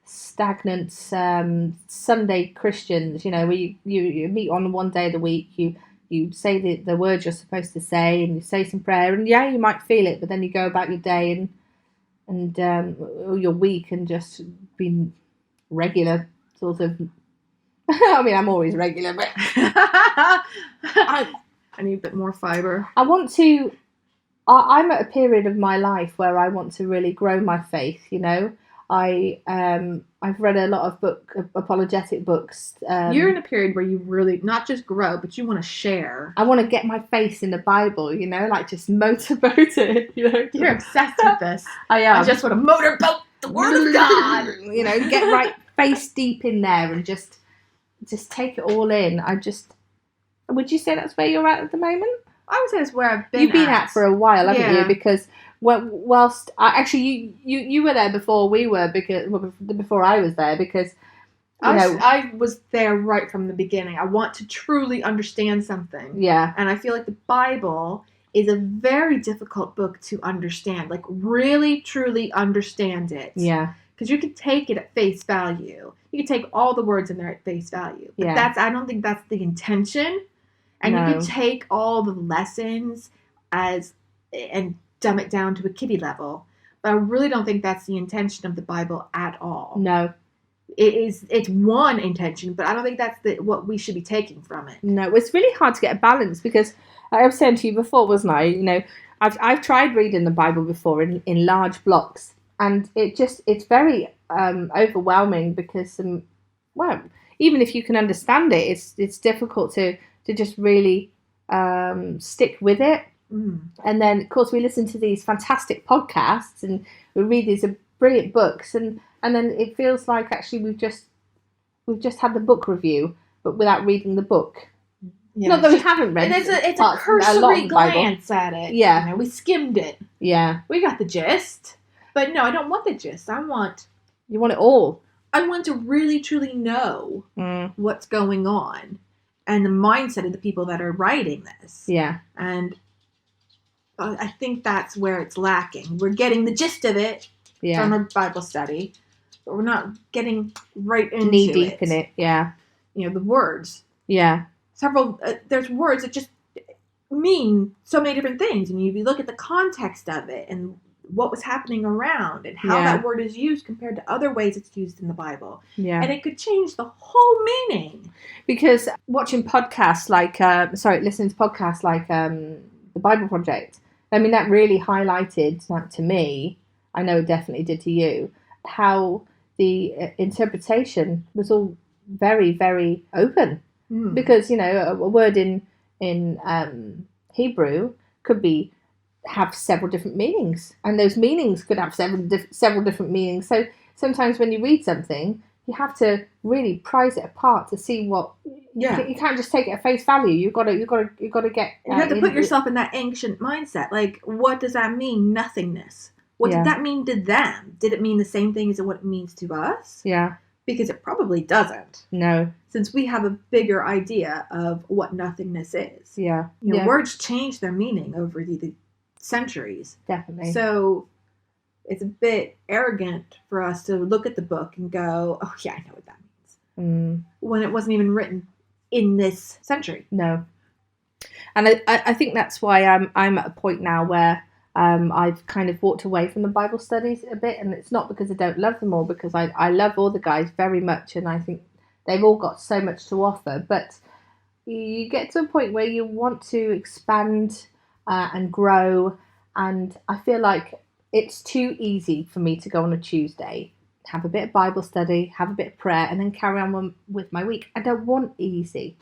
stagnant Sunday Christians, where you meet on one day of the week, you say the words you're supposed to say, and you say some prayer, and you might feel it, but then you go about your day and your week and just be regular sort of. I mean, I'm always regular, but I need a bit more fiber. I want to. I'm at a period of my life where I want to really grow my faith. I've read a lot of apologetic books. You're in a period where you really not just grow, but you want to share. I want to get my face in the Bible, like just motorboat it. You're obsessed with this. I am. I just want to motorboat the Word of God. Get right face deep in there and just take it all in. Would you say that's where you're at the moment? I would say that's where I've been. You've been at for a while, haven't you? Because whilst you were there before we were, before I was there, because I was there right from the beginning. I want to truly understand something. Yeah. And I feel like the Bible is a very difficult book to understand. Like, really, truly understand it. Yeah. Because you could take it at face value. You could take all the words in there at face value. But I don't think that's the intention. And you could take all the lessons and dumb it down to a kiddie level. But I really don't think that's the intention of the Bible at all. No. It's one intention, but I don't think that's what we should be taking from it. No, it's really hard to get a balance, because I was saying to you before, wasn't I? I've tried reading the Bible before in large blocks, and it's very overwhelming, because even if you can understand it, it's difficult to just really stick with it. And then, of course, we listen to these fantastic podcasts and we read these brilliant books, and then it feels like actually we've just had the book review, but without reading the book. Yeah, not that we haven't read it. It's a cursory glance at it. Yeah. We skimmed it. Yeah. We got the gist. But no, I don't want the gist. You want it all. I want to really, truly know what's going on and the mindset of the people that are writing this. Yeah. And I think that's where it's lacking. We're getting the gist of it from our Bible study, but we're not getting right into knee deep in it. Yeah. The words. Yeah. There's words that just mean so many different things. I mean, if you look at the context of it and what was happening around and how that word is used compared to other ways it's used in the Bible. Yeah. And it could change the whole meaning. Because watching podcasts listening to podcasts like the Bible Project, I mean, that really highlighted that to me. I know it definitely did to you, how the interpretation was all very, very open. Because, a word in Hebrew could have several different meanings, and those meanings could have several different meanings. So sometimes when you read something, you have to really prize it apart to see what. Yeah. You can't just take it at face value. You've got to get. You have to put yourself in that ancient mindset. Like, what does that mean? Nothingness. What did that mean to them? Did it mean the same thing as what it means to us? Yeah. Because it probably doesn't. No. Since we have a bigger idea of what nothingness is. Yeah. Words change their meaning over the centuries. Definitely. So it's a bit arrogant for us to look at the book and go, oh, yeah, I know what that means. When it wasn't even written in this century. No. And I think that's why I'm at a point now where I've kind of walked away from the Bible studies a bit. And it's not because I don't love them all, because I love all the guys very much. And I think they've all got so much to offer. But you get to a point where you want to expand and grow. And I feel like it's too easy for me to go on a Tuesday, have a bit of Bible study, have a bit of prayer, and then carry on with my week. I don't want easy.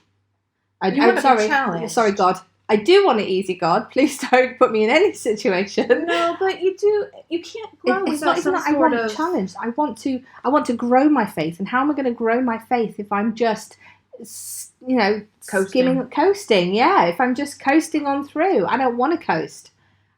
I'm sorry. Sorry, God. I do want it easy, God. Please don't put me in any situation. No, but you can't grow without some sort I want of a challenge. I want to grow my faith. And how am I going to grow my faith if I'm just, coasting? Yeah, if I'm just coasting on through. I don't want to coast.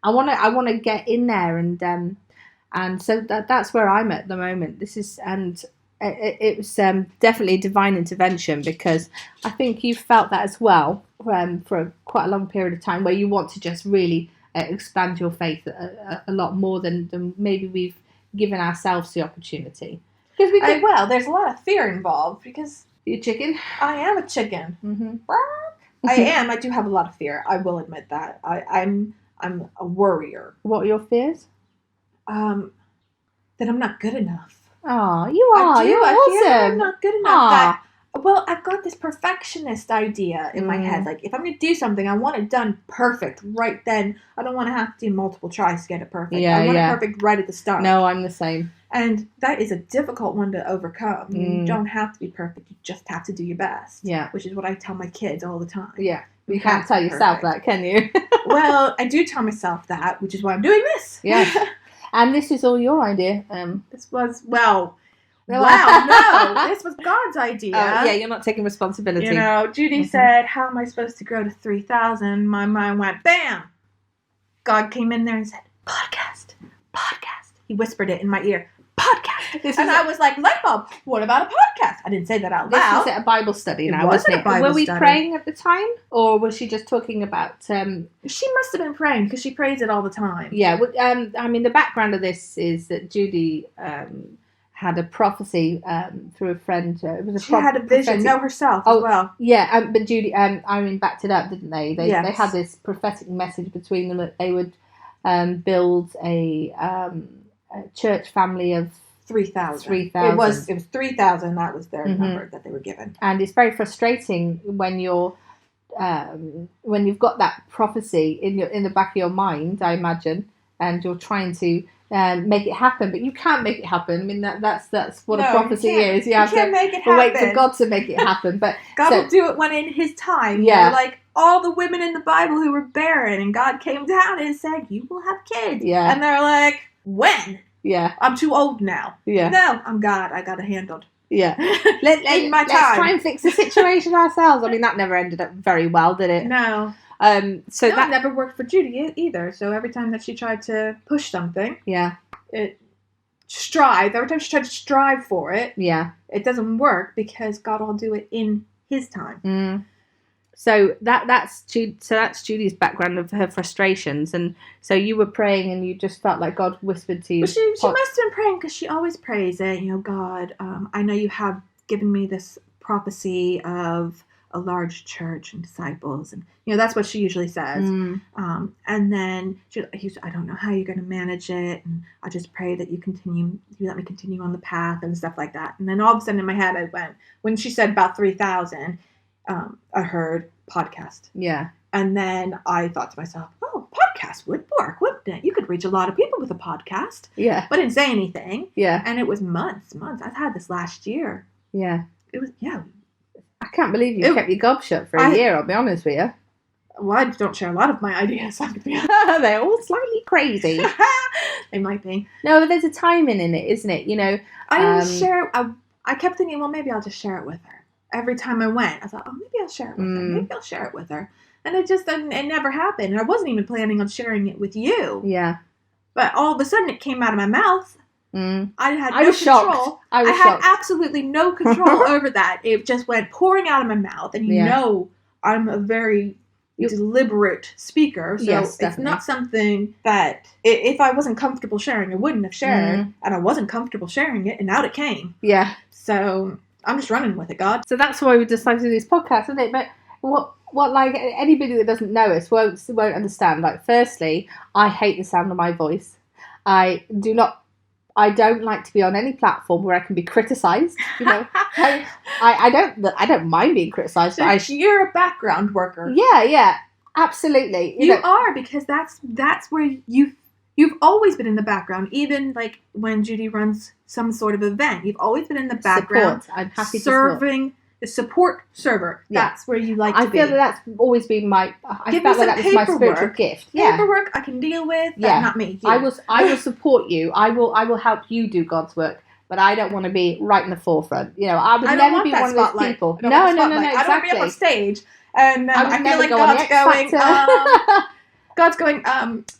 I want to get in there, and so that's where I'm at the moment. It was definitely divine intervention, because I think you felt that as well for quite a long period of time, where you want to just really expand your faith a lot more than maybe we've given ourselves the opportunity. Because there's a lot of fear involved, because you're a chicken. I am a chicken. Mm-hmm. I am. I do have a lot of fear. I will admit that. I'm a worrier. What are your fears? That I'm not good enough. Oh, you are. You're awesome. I'm not good enough. I've got this perfectionist idea in my head. Like, if I'm going to do something, I want it done perfect right then. I don't want to have to do multiple tries to get it perfect. I want it perfect right at the start. No, I'm the same. And that is a difficult one to overcome. You don't have to be perfect. You just have to do your best. Yeah. Which is what I tell my kids all the time. Yeah. You can't tell yourself that, can you? Well, I do tell myself that, which is why I'm doing this. Yeah. And this is all your idea. This was, no, this was God's idea. Yeah, you're not taking responsibility. Judy said, how am I supposed to grow to 3,000? My mind went, bam! God came in there and said, podcast. He whispered it in my ear, podcast. I was like, light bulb, what about a podcast? I didn't say that out loud. This was at a Bible study now, wasn't it? Were we praying at the time? Or was she just talking about... She must have been praying, because she prays it all the time. Yeah, the background of this is that Judy had a prophecy through a friend. She had a vision, herself as well. Yeah, but Judy, backed it up, didn't they? They had this prophetic message between them that they would build a church family of 3,000. It was 3,000. That was their number that they were given. And it's very frustrating when you're when you've got that prophecy in the back of your mind, I imagine, and you're trying to make it happen, but you can't make it happen. I mean, that's what a prophecy is. You have to wait for God to make it happen. But God will do it when in His time. Yeah, like all the women in the Bible who were barren, and God came down and said, "You will have kids." Yeah, and they're like, "When?" Yeah, I'm too old now. Yeah, no, I'm God. I got it handled. Yeah, let's try and fix the situation ourselves. I mean, that never ended up very well, did it? No. So that never worked for Judy either. So every time that she tried to push something, every time she tried to strive for it, it doesn't work because God will do it in His time. So that's Judy's background of her frustrations, and so you were praying and you just felt like God whispered to you. Well, she must have been praying because she always prays it. God, I know you have given me this prophecy of a large church and disciples, and that's what she usually says. And then I don't know how you're going to manage it, and I just pray that you let me continue on the path and stuff like that. And then all of a sudden in my head I went, when she said about 3,000, I heard podcast. Yeah. And then I thought to myself, oh, podcast would work, wouldn't it? You could reach a lot of people with a podcast. Yeah. But I didn't say anything. Yeah. And it was months. I've had this last year. Yeah. It was, I can't believe you kept your gob shut for a year, I'll be honest with you. Well, I don't share a lot of my ideas. They're all slightly crazy. They might be. No, but there's a timing in it, isn't it? I didn't share. I kept thinking, well, maybe I'll just share it with her. Every time I went, I thought, oh, maybe I'll share it with her. Maybe I'll share it with her. And it never happened. And I wasn't even planning on sharing it with you. Yeah. But all of a sudden it came out of my mouth. I had no was control. Shocked. I had absolutely no control over that. It just went pouring out of my mouth. And I'm a very deliberate speaker. So Yes, it's definitely. not something that if I wasn't comfortable sharing, I wouldn't have shared. And I wasn't comfortable sharing it, and out it came. Yeah. So I'm just running with it, God. So that's why we decided to do this podcast, isn't it? But what like anybody that doesn't know us won't understand. Like, firstly, I hate the sound of my voice. I don't like to be on any platform where I can be criticised. You know, I don't mind being criticised. So you're a background worker. Yeah, absolutely. You are, because that's where you've always been in the background. Even like when Judy runs some sort of event, you've always been in the background. I'm happy serving the support server. Yeah. That's where you like to be. I feel that's always been my. I felt like that was my spiritual gift. Paperwork I can deal with. Yeah, not me. I will support you. I will help you do God's work. But I don't want to be right in the forefront. You know, I would never be one of those people. No, exactly. I don't want to be up on stage, and I feel like God's going,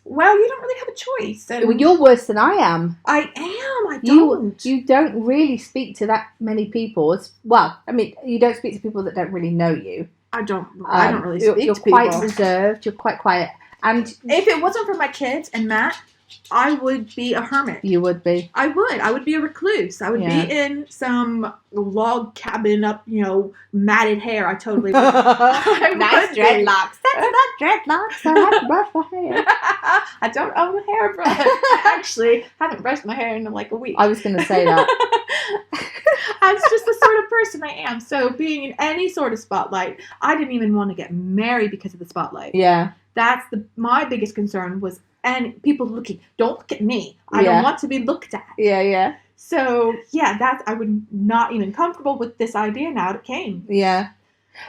well, you don't really have a choice. And well, you're worse than I am. I am. I don't. You don't really speak to that many people. Well, I mean, you don't speak to people that don't really know you. I don't really speak to people. You're quite reserved. You're quite quiet. And if it wasn't for my kids and Matt, I would be a hermit. You would be. I would be a recluse. I would be in some log cabin up, matted hair. I totally would. Nice dreadlocks. That's not dreadlocks. I have to brush my hair. I don't own a hairbrush. I actually haven't brushed my hair in like a week. I was going to say that. That's just the sort of person I am. So being in any sort of spotlight, I didn't even want to get married because of the spotlight. Yeah. That's my biggest concern was, and people looking, don't look at me. I don't want to be looked at. Yeah. So, I would not even comfortable with this idea now it came. Yeah.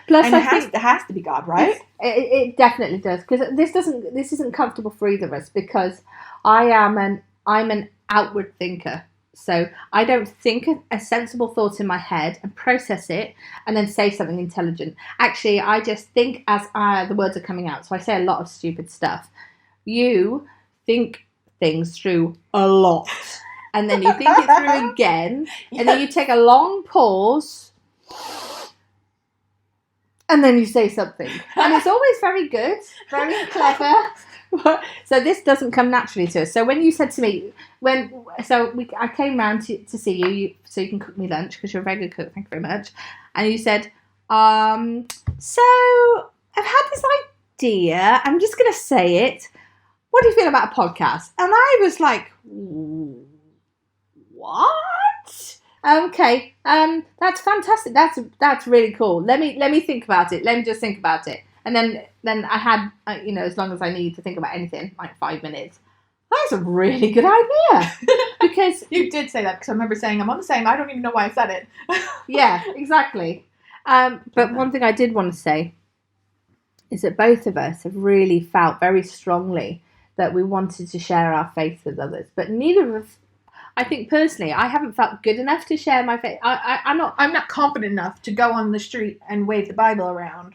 Plus, and it has to be God, right? It definitely does, because this isn't comfortable for either of us, because I'm an outward thinker. So I don't think a sensible thought in my head and process it and then say something intelligent. Actually, I just think as the words are coming out. So I say a lot of stupid stuff. You think things through a lot, and then you think it through again, and then you take a long pause, and then you say something, and it's always very good, very clever. So this doesn't come naturally to us. So when you said to me, I came round to see you, so you can cook me lunch, because you're a very good cook, thank you very much, and you said, so I've had this idea, I'm just going to say it. What do you feel about a podcast? And I was like, what? Okay, that's fantastic. That's really cool. Let me think about it. Let me just think about it. And then I had, as long as I need to think about anything, like 5 minutes. That's a really good idea. Because you did say that, because I remember saying, I'm on the same. I don't even know why I said it. Yeah, exactly. But one thing I did want to say is that both of us have really felt very strongly that we wanted to share our faith with others. But neither of us, I think personally, I haven't felt good enough to share my faith. I'm not confident enough to go on the street and wave the Bible around.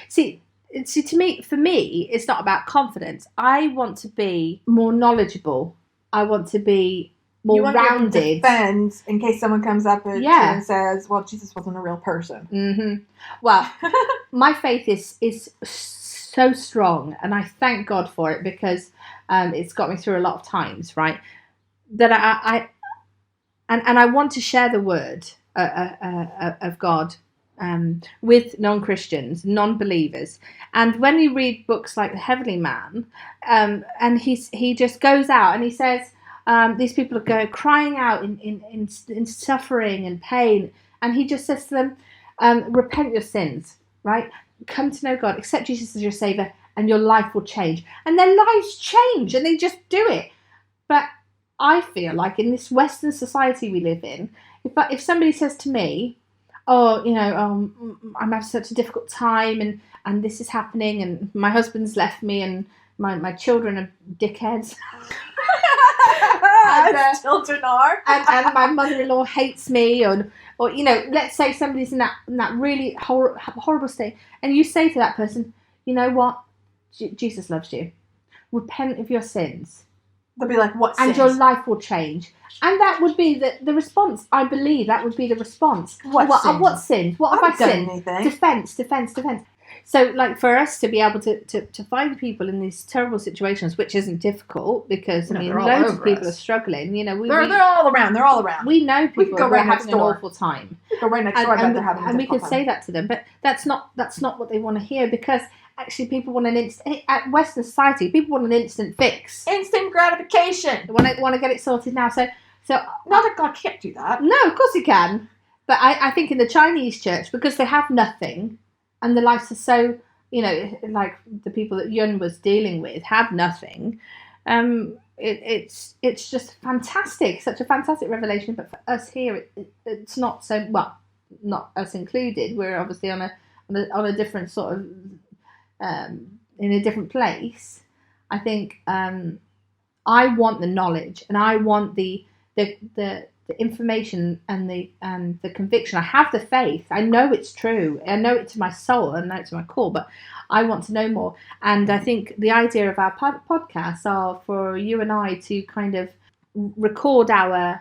See, for me, it's not about confidence. I want to be more knowledgeable. I want to be more rounded. To defend in case someone comes up and says, well, Jesus wasn't a real person. Mm-hmm. Well, my faith is so strong, and I thank God for it, because it's got me through a lot of times, right? That I want to share the word of God with non-Christians, non-believers. And when you read books like The Heavenly Man, and he just goes out and he says, these people are crying out in suffering and pain, and he just says to them, repent your sins, right? Come to know God, accept Jesus as your Saviour, and your life will change. And their lives change, and they just do it. But I feel like in this Western society we live in, if somebody says to me, I'm having such a difficult time, and this is happening, and my husband's left me, and my children are dickheads. Children are. and my mother-in-law hates me, or let's say somebody's in that really horrible state, and you say to that person, you know what, Jesus loves you. Repent of your sins. They'll be like, what sins? And your life will change. And that would be the response. I believe that would be the response. What sins? What have I sinned? Anything. Defense. So, like, for us to be able to find people in these terrible situations, which isn't difficult because, I mean, loads of people are struggling. You know, they're all around. They're all around. We know people who are having an awful time. We go right next door. And we could say that to them, but that's not what they want to hear, because actually people want at Western society, people want an instant fix. Instant gratification. They want to get it sorted now. So not that God can't do that. No, of course he can. But I think in the Chinese church, because they have nothing, and the lives are so, you know, like the people that Yun was dealing with have nothing. It's just fantastic, such a fantastic revelation. But for us here, it's not so, well, not us included. We're obviously on a different sort of in a different place. I think I want the knowledge, and I want the information and the conviction. I have the faith. I know it's true. I know it to my soul. I know it to my core. But I want to know more. And I think the idea of our podcasts are for you and I to kind of record our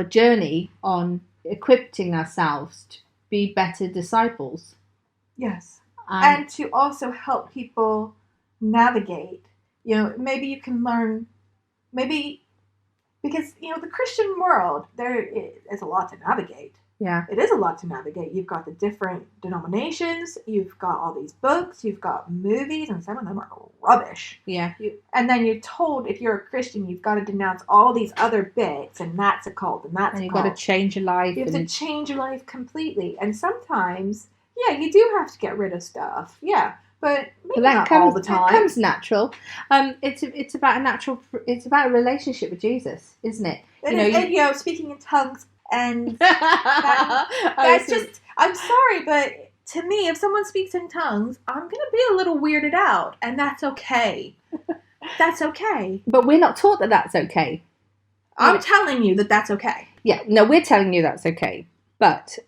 journey on equipping ourselves to be better disciples. Yes. And to also help people navigate. You know, maybe you can learn, because, you know, the Christian world, there is a lot to navigate. Yeah. It is a lot to navigate. You've got the different denominations, you've got all these books, you've got movies, and some of them are rubbish. Yeah. And then you're told, if you're a Christian, you've got to denounce all these other bits, and that's a cult, and that's a cult. And you've got to change your life. You have to change your life completely. And sometimes, yeah, you do have to get rid of stuff. Yeah. But maybe not all the time. That comes natural. It's about a relationship with Jesus, isn't it? You know, speaking in tongues, and that's just, I'm sorry, but to me, if someone speaks in tongues, I'm going to be a little weirded out, and that's okay. That's okay. But we're not taught that that's okay. I'm telling you that that's okay. Yeah, no, we're telling you that's okay. But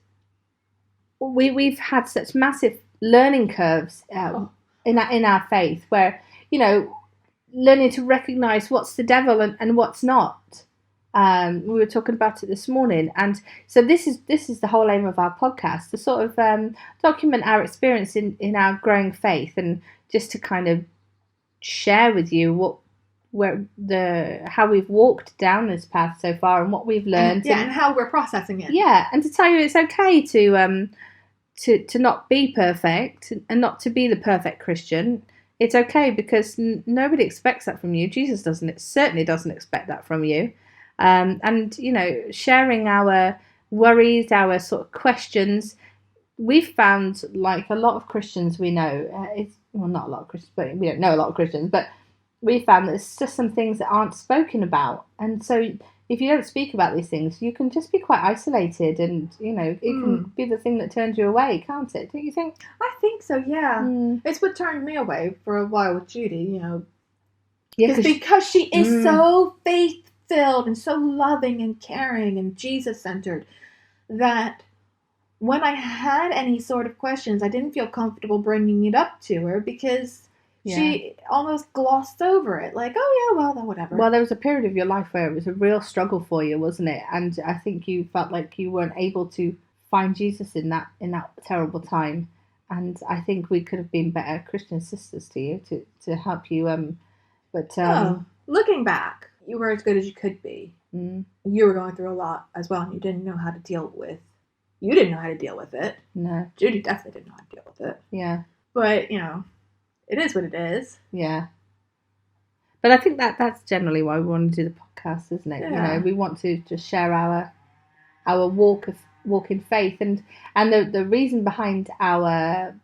we've had such massive learning curves in our faith, where, you know, learning to recognize what's the devil and what's not. We were talking about it this morning, and so this is the whole aim of our podcast, to sort of document our experience in our growing faith, and just to kind of share with you how we've walked down this path so far, and what we've learned, and how we're processing it. Yeah, and to tell you it's okay to not be perfect, and not to be the perfect Christian. It's okay, because nobody expects that from you. Jesus certainly doesn't expect that from you. And, you know, sharing our worries, our sort of questions. We've found, like a lot of Christians we know, not a lot of Christians, but we don't know a lot of Christians, but we found that there's just some things that aren't spoken about. And so if you don't speak about these things, you can just be quite isolated, and, you know, it can be the thing that turns you away, can't it? Don't you think? I think so, yeah. It's what turned me away for a while with Judy, you know. Yeah, because she is so faith-filled and so loving and caring and Jesus-centered, that when I had any sort of questions, I didn't feel comfortable bringing it up to her, because she almost glossed over it, like, oh yeah, well, whatever. Well, there was a period of your life where it was a real struggle for you, wasn't it? And I think you felt like you weren't able to find Jesus in that terrible time. And I think we could have been better Christian sisters to you to help you. Looking back, you were as good as you could be. You were going through a lot as well, and you didn't know how to deal with. You didn't know how to deal with it. No, Judy definitely didn't know how to deal with it. Yeah, but you know. It is what it is. Yeah. But I think that's generally why we want to do the podcast, isn't it? Yeah. You know, we want to just share our walk in faith, and the reason behind our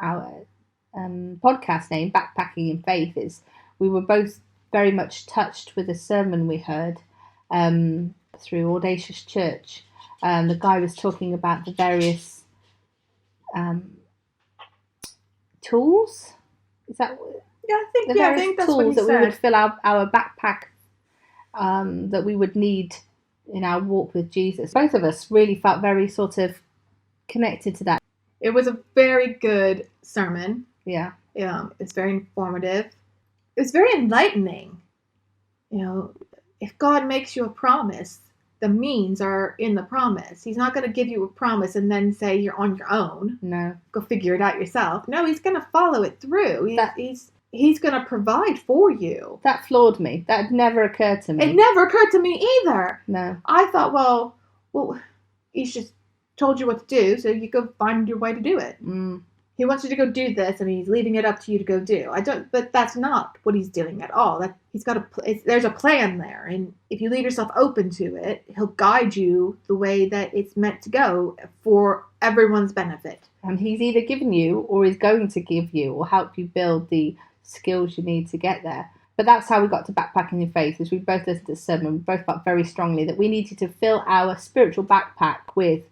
podcast name, Backpacking in Faith, is we were both very much touched with a sermon we heard through Audacious Church. The guy was talking about the various tools. Is that? Yeah, I think that's what he said. That we would fill our backpack, that we would need in our walk with Jesus. Both of us really felt very sort of connected to that. It was a very good sermon. Yeah. It's very informative. It was very enlightening. You know, if God makes you a promise, the means are in the promise. He's not going to give you a promise and then say you're on your own. No. Go figure it out yourself. No, he's going to follow it through. He's going to provide for you. That floored me. That had never occurred to me. It never occurred to me either. No. I thought, well, he's just told you what to do, so you go find your way to do it. He wants you to go do this, and he's leaving it up to you to go do. But that's not what he's doing at all. There's a plan there, and if you leave yourself open to it, he'll guide you the way that it's meant to go for everyone's benefit. And he's either given you, or he's going to give you, or help you build the skills you need to get there. But that's how we got to Backpacking in Faith, is we both listened to the sermon. We both felt very strongly that we needed to fill our spiritual backpack with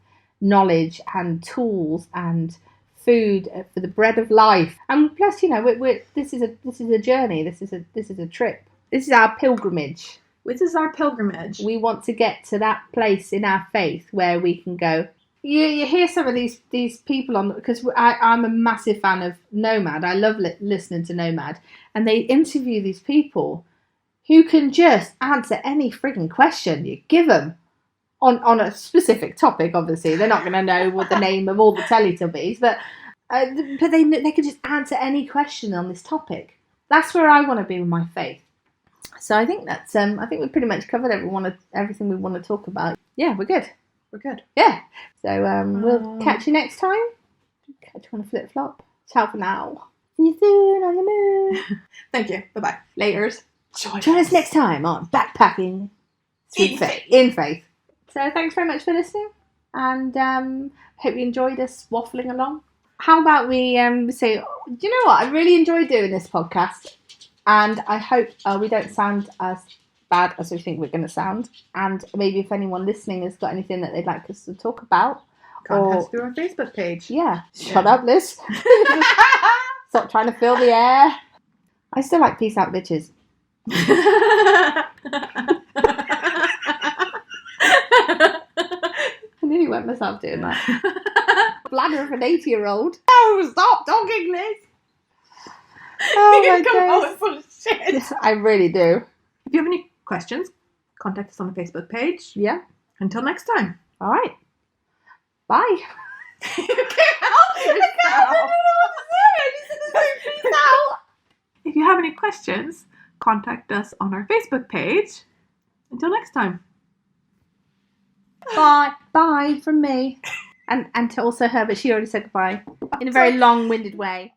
knowledge and tools and food for the bread of life. And plus, this is a journey. This is a trip. This is our pilgrimage. This is our pilgrimage. We want to get to that place in our faith where we can go. You hear some of these people on, because I'm a massive fan of Nomad. I love listening to Nomad, and they interview these people who can just answer any frigging question you give them on a specific topic. Obviously, they're not going to know what the name of all the Teletubbies, but they can just answer any question on this topic. That's where I want to be with my faith. So I think that's I think we pretty much covered everything we want to talk about. Yeah, we're good. We're good. Yeah. So we'll catch you next time. Catch you on a flip-flop. Ciao for now. See you soon on the moon. Thank you. Bye-bye. Laters. Join us next time on Backpacking in Faith. So thanks very much for listening, and hope you enjoyed us waffling along. How about we say, do you know what? I really enjoyed doing this podcast, and I hope we don't sound as bad as we think we're going to sound. And maybe if anyone listening has got anything that they'd like us to talk about, contact us through our Facebook page. Yeah. Shut up, Liz. Stop trying to fill the air. I still like peace out, bitches. I nearly wet myself doing that. Bladder of an 80-year-old. Oh, stop talking, Liz. Oh my God. Full of shit. I really do. If you have any questions, contact us on the Facebook page. Yeah. Until next time. All right. Bye. You can't help yourself. I don't know what to say. I just said to say peace out. If you have any questions, contact us on our Facebook page. Until next time. Bye. Bye from me. And to also her, but she already said goodbye in a very long-winded way.